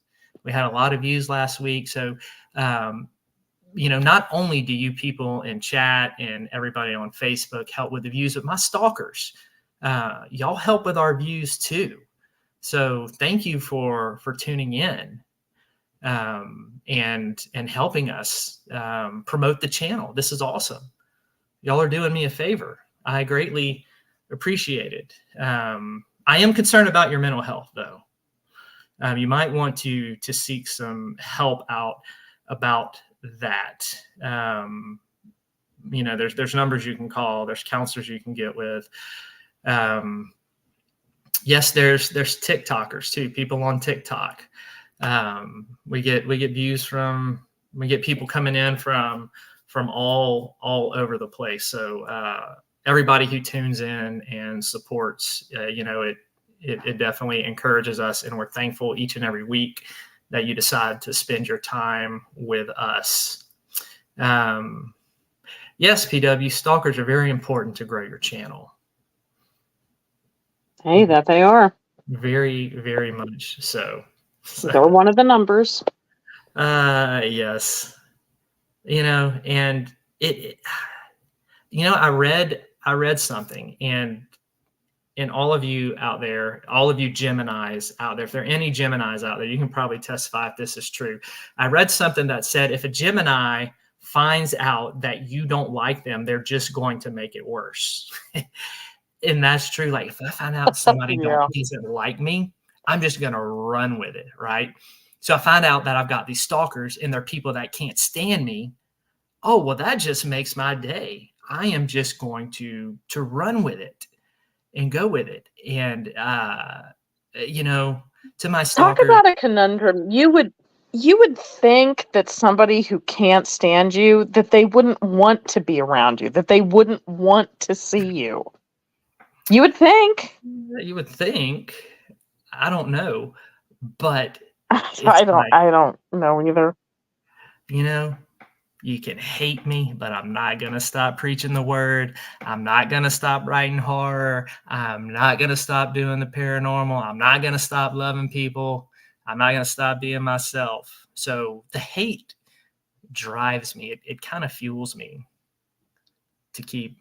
We had a lot of views last week. So, not only do you people in chat and everybody on Facebook help with the views, but my stalkers, y'all help with our views too. So thank you for tuning in. And helping us promote the channel. This is awesome. Y'all are doing me a favor. I greatly appreciate it. I am concerned about your mental health, though. You might want to seek some help out about that. There's numbers you can call. There's counselors you can get with. Yes, there's TikTokers too. People on TikTok. We get views we get people coming in from all over the place. So everybody who tunes in and supports, it definitely encourages us, and we're thankful each and every week that you decide to spend your time with us. Yes, PW, stalkers are very important to grow your channel. Hey, that they are. Very, very much so. They're one of the numbers. Yes. And I read something, and all of you out there, all of you Geminis out there, if there are any Geminis out there, you can probably testify if this is true. I read something that said if a Gemini finds out that you don't like them, they're just going to make it worse. And that's true. Like if I find out somebody doesn't like me, I'm just going to run with it, right? So I find out that I've got these stalkers and they're people that can't stand me. Oh, well, that just makes my day. I am just going to run with it and go with it. And, to my stalker. Talk about a conundrum. You would think that somebody who can't stand you, that they wouldn't want to be around you, that they wouldn't want to see you. You would think. You would think. I don't know, but it's I like, don't know either. you know, you can hate me, but I'm not going to stop preaching the word. I'm not going to stop writing horror. I'm not going to stop doing the paranormal. I'm not going to stop loving people. I'm not going to stop being myself. So the hate drives me. It kind of fuels me to keep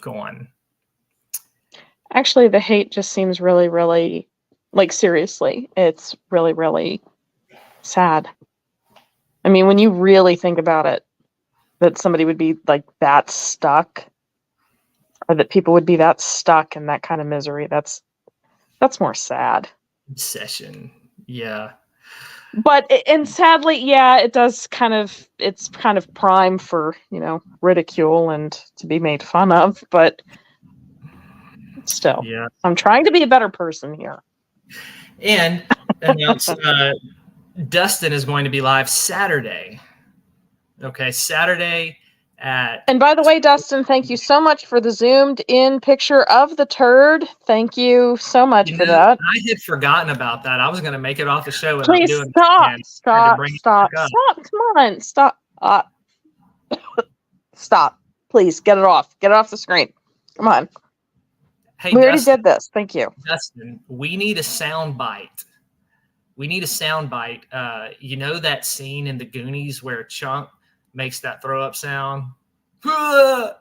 going. Actually, the hate just seems really, really, like, seriously, it's really, really sad. I mean, when you really think about it, that somebody would be like that stuck, or that people would be that stuck in that kind of misery, that's more sad. Obsession. Yeah. But and sadly, yeah, it's kind of prime for, ridicule and to be made fun of, but still, Yeah. I'm trying to be a better person here. And announce Dustin is going to be live Saturday. Okay, Saturday at. And by the way, Dustin, thank you so much for the zoomed in picture of the turd. Thank you so much for that. I had forgotten about that. I was going to make it off the show without Please doing stop, it. stop. Come on, stop. Stop. Please get it off. Get it off the screen. Come on. Hey, we already did this. Thank you. Dustin, we need a sound bite. You know that scene in the Goonies where Chunk makes that throw up sound? Come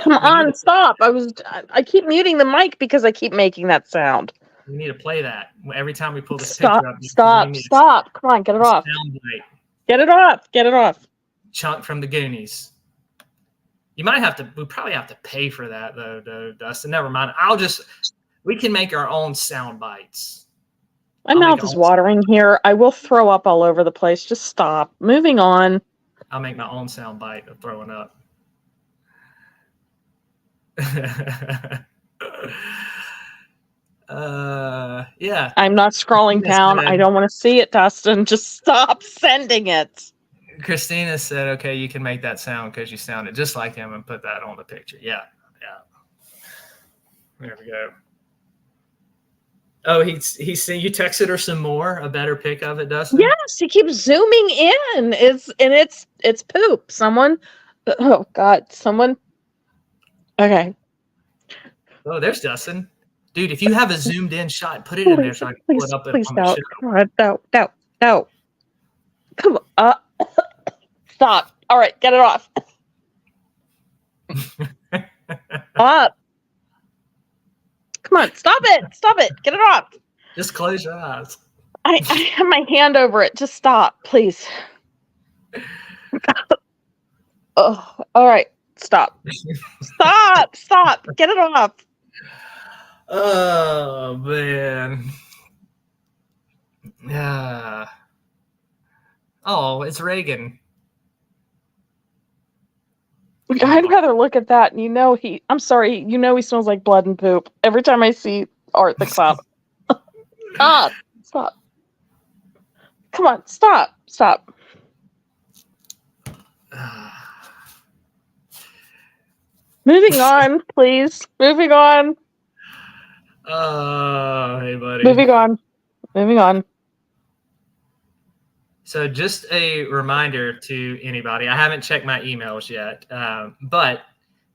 on, stop. I keep muting the mic because I keep making that sound. We need to play that every time we pull this Stop, picture up. Stop. Come on, get it off. Sound bite. Get it off. Chunk from the Goonies. We probably have to pay for that though, Dustin. Never mind. We can make our own sound bites. My mouth is watering here. I will throw up all over the place. Just stop. Moving on. I'll make my own sound bite of throwing up. Yeah. I'm not scrolling down. I don't want to see it, Dustin. Just stop sending it. Christina said, okay, you can make that sound because you sounded just like him and put that on the picture. Yeah. There we go. Oh, you texted her some more, a better pic of it, Dustin? Yes, he keeps zooming in. It's poop. Oh God, okay. Oh, there's Dustin. Dude, if you have a zoomed in shot, put it in there so I can pull it up on the show. No. Come on. Stop. All right, get it off. Up. Come on, stop it. Get it off. Just close your eyes. I have my hand over it. Just stop, please. Oh, all right. Stop. Stop. Get it off. Oh, man. Yeah. Oh, it's Reagan. I'd rather look at that, and I'm sorry, he smells like blood and poop every time I see Art the Clown. Stop. Come on, stop. Moving on, please. Moving on. Hey, buddy. Moving on. So just a reminder to anybody, I haven't checked my emails yet, but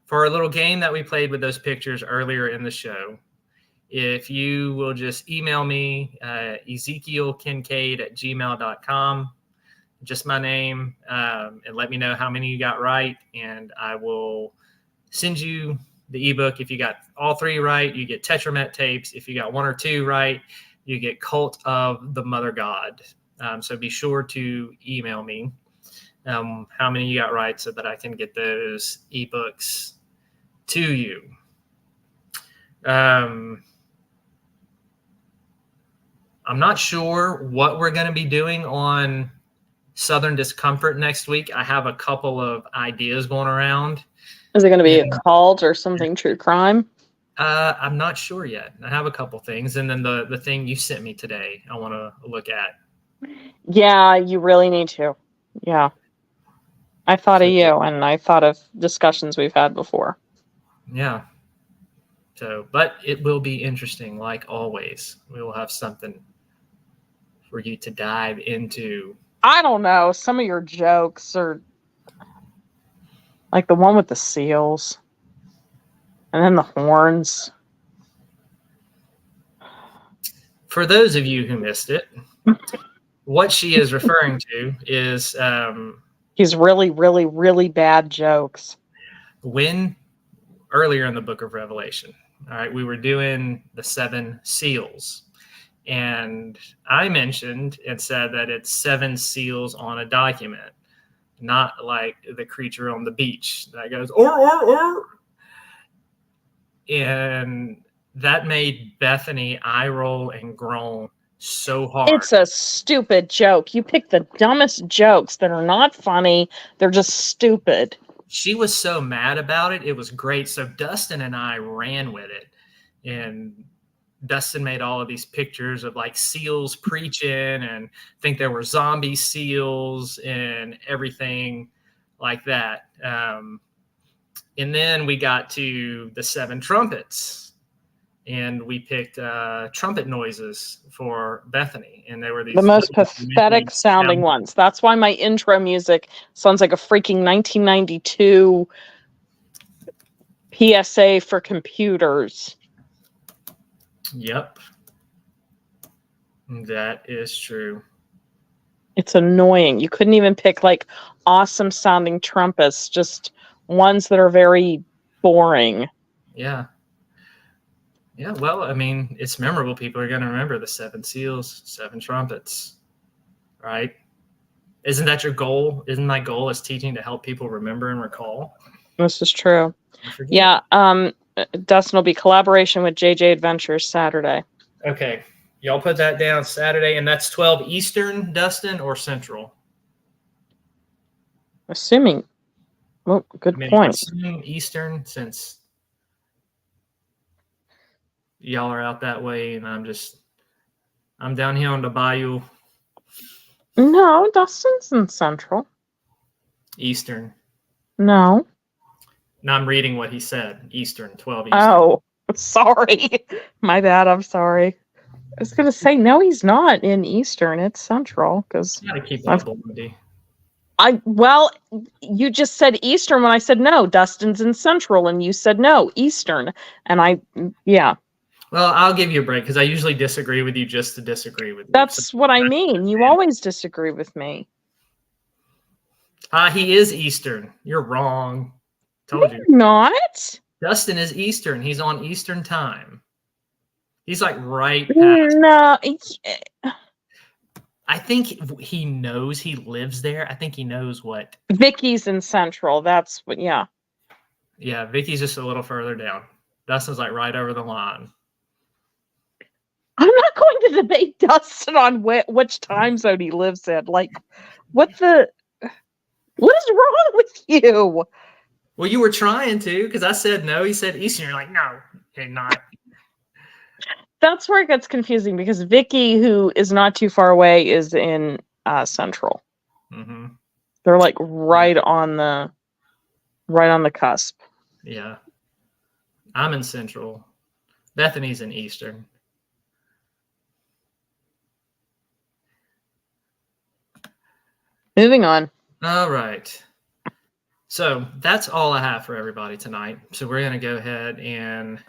for a little game that we played with those pictures earlier in the show, if you will just email me, EzekielKincaid@gmail.com, just my name, and let me know how many you got right, and I will send you the ebook. If you got all three right, you get Tetramet tapes. If you got one or two right, you get Cult of the Mother God. So be sure to email me how many you got right so that I can get those ebooks to you. I'm not sure what we're going to be doing on Southern Discomfort next week. I have a couple of ideas going around. Is it going to be a cult or something true crime? I'm not sure yet. I have a couple things. And then the thing you sent me today, I want to look at. Yeah, you really need to. Yeah. I thought of you, and I thought of discussions we've had before. Yeah. So, but it will be interesting, like always. We will have something for you to dive into. I don't know. Some of your jokes are like the one with the seals and then the horns. For those of you who missed it, what she is referring to is He's really, really, really bad jokes. when earlier in the book of Revelation, all right, we were doing the 7 seals. And I mentioned and said that it's 7 seals on a document, not like the creature on the beach that goes, or. And that made Bethany eye roll and groan so hard. It's a stupid joke. You pick the dumbest jokes that are not funny. They're just stupid. She was so mad about it. It was great. So Dustin and I ran with it. And Dustin made all of these pictures of like seals preaching, and I think there were zombie seals and everything like that. And then we got to the 7 trumpets, and we picked trumpet noises for Bethany. And they were these The most pathetic sounding ones. That's why my intro music sounds like a freaking 1992 PSA for computers. Yep. That is true. It's annoying. You couldn't even pick like awesome sounding trumpets, just ones that are very boring. Yeah. Yeah, well, I mean, it's memorable. People are going to remember the 7 seals, 7 trumpets, right? Isn't that your goal? Isn't my goal as teaching to help people remember and recall? This is true. Yeah, Dustin will be collaboration with JJ Adventures Saturday. Okay, y'all put that down Saturday, and that's 12 Eastern, Dustin, or Central? Assuming. Well, good point. Assuming Eastern, since y'all are out that way, and I'm down here on the bayou. No, Dustin's in Central. Eastern. No. No, I'm reading what he said. Eastern, 12 Eastern. Oh, sorry. My bad. I'm sorry. I was going to say, no, he's not in Eastern. It's Central. Because Gotta keep that blondie. Well, you just said Eastern when I said no. Dustin's in Central, and you said no, Eastern. And yeah. Well, I'll give you a break because I usually disagree with you just to disagree with you. That's what I mean. You always disagree with me. He is Eastern. You're wrong. Told you. Not. Dustin is Eastern. He's on Eastern time. He's like right past. No. I think he knows he lives there. I think he knows what. Vicky's in Central. That's what, yeah. Yeah, Vicky's just a little further down. Dustin's like right over the line. I'm not going to debate Dustin on which time zone he lives in. Like, what is wrong with you? Well, you were trying to, because I said no. He said Eastern. You're like, no, you're not. That's where it gets confusing because Vicky, who is not too far away, is in Central. Mm-hmm. They're like right on the cusp. Yeah, I'm in Central. Bethany's in Eastern. Moving on. All right. So that's all I have for everybody tonight. So we're going to go ahead and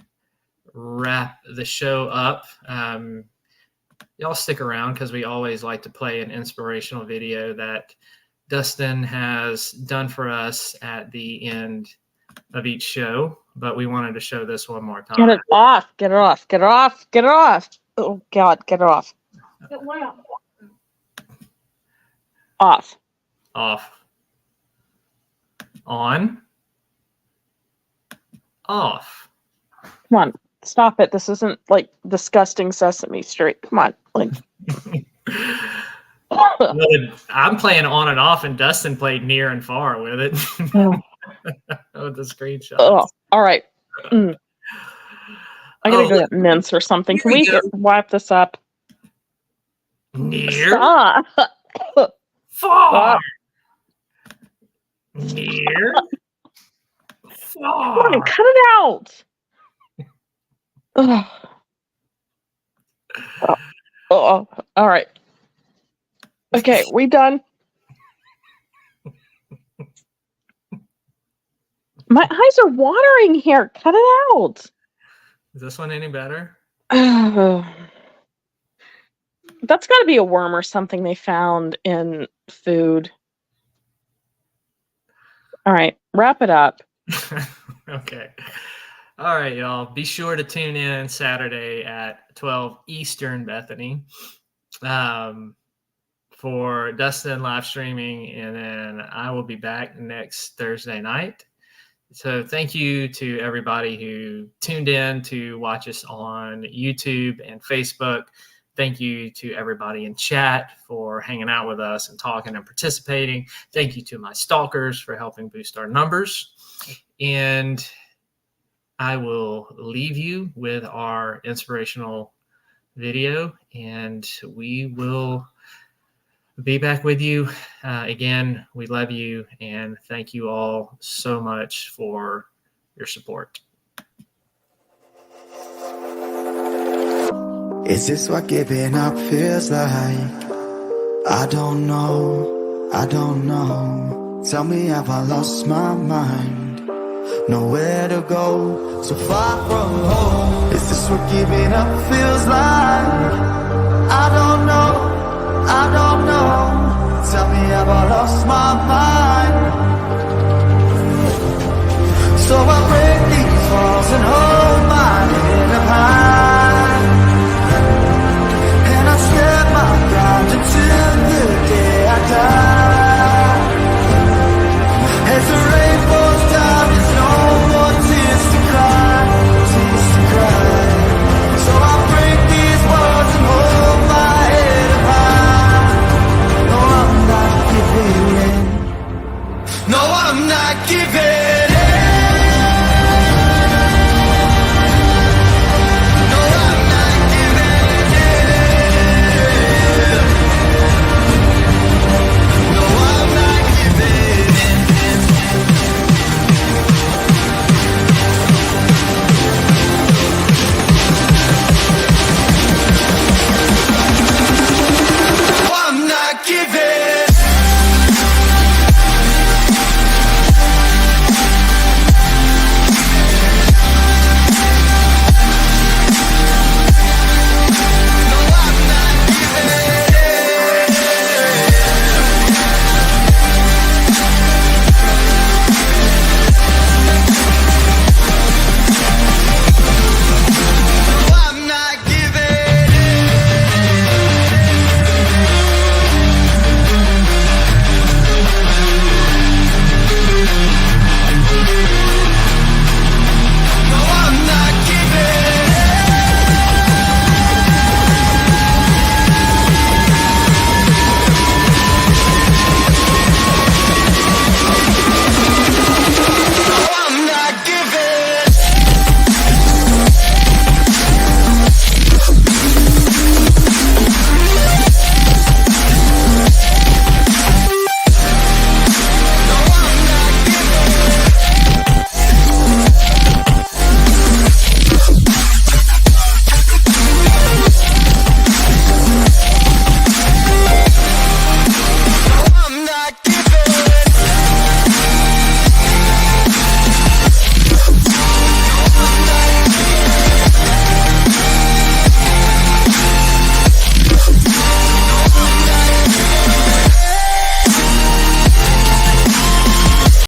wrap the show up. Y'all stick around because we always like to play an inspirational video that Dustin has done for us at the end of each show. But we wanted to show this one more time. Get it off. Get it off. Get it off. Get it off. Oh, God. Get it off. Off. Off. On. Off. Come on. Stop it. This isn't like disgusting Sesame Street. Come on. Like. I'm playing on and off, and Dustin played near and far with it. With the screenshots. Oh, all right. I gotta go get mints or something. Can we wipe this up? Near. Stop. Far. Near. Come on, Far. cut it out. Ugh. Oh, all right. Okay, we done. My eyes are watering here. Cut it out. Is this one any better? That's got to be a worm or something they found in food. All right, wrap it up. Okay. All right, y'all. Be sure to tune in Saturday at 12 Eastern, Bethany, for Dustin live streaming, and then I will be back next Thursday night. So thank you to everybody who tuned in to watch us on YouTube and Facebook. Thank you to everybody in chat for hanging out with us and talking and participating. Thank you to my stalkers for helping boost our numbers. And I will leave you with our inspirational video, and we will be back with you. Again, we love you, and thank you all so much for your support. Is this what giving up feels like? I don't know, I don't know. Tell me, have I lost my mind? Nowhere to go, so far from home. Is this what giving up feels like? I don't know, I don't know. Tell me, have I lost my mind? So I break these walls and hold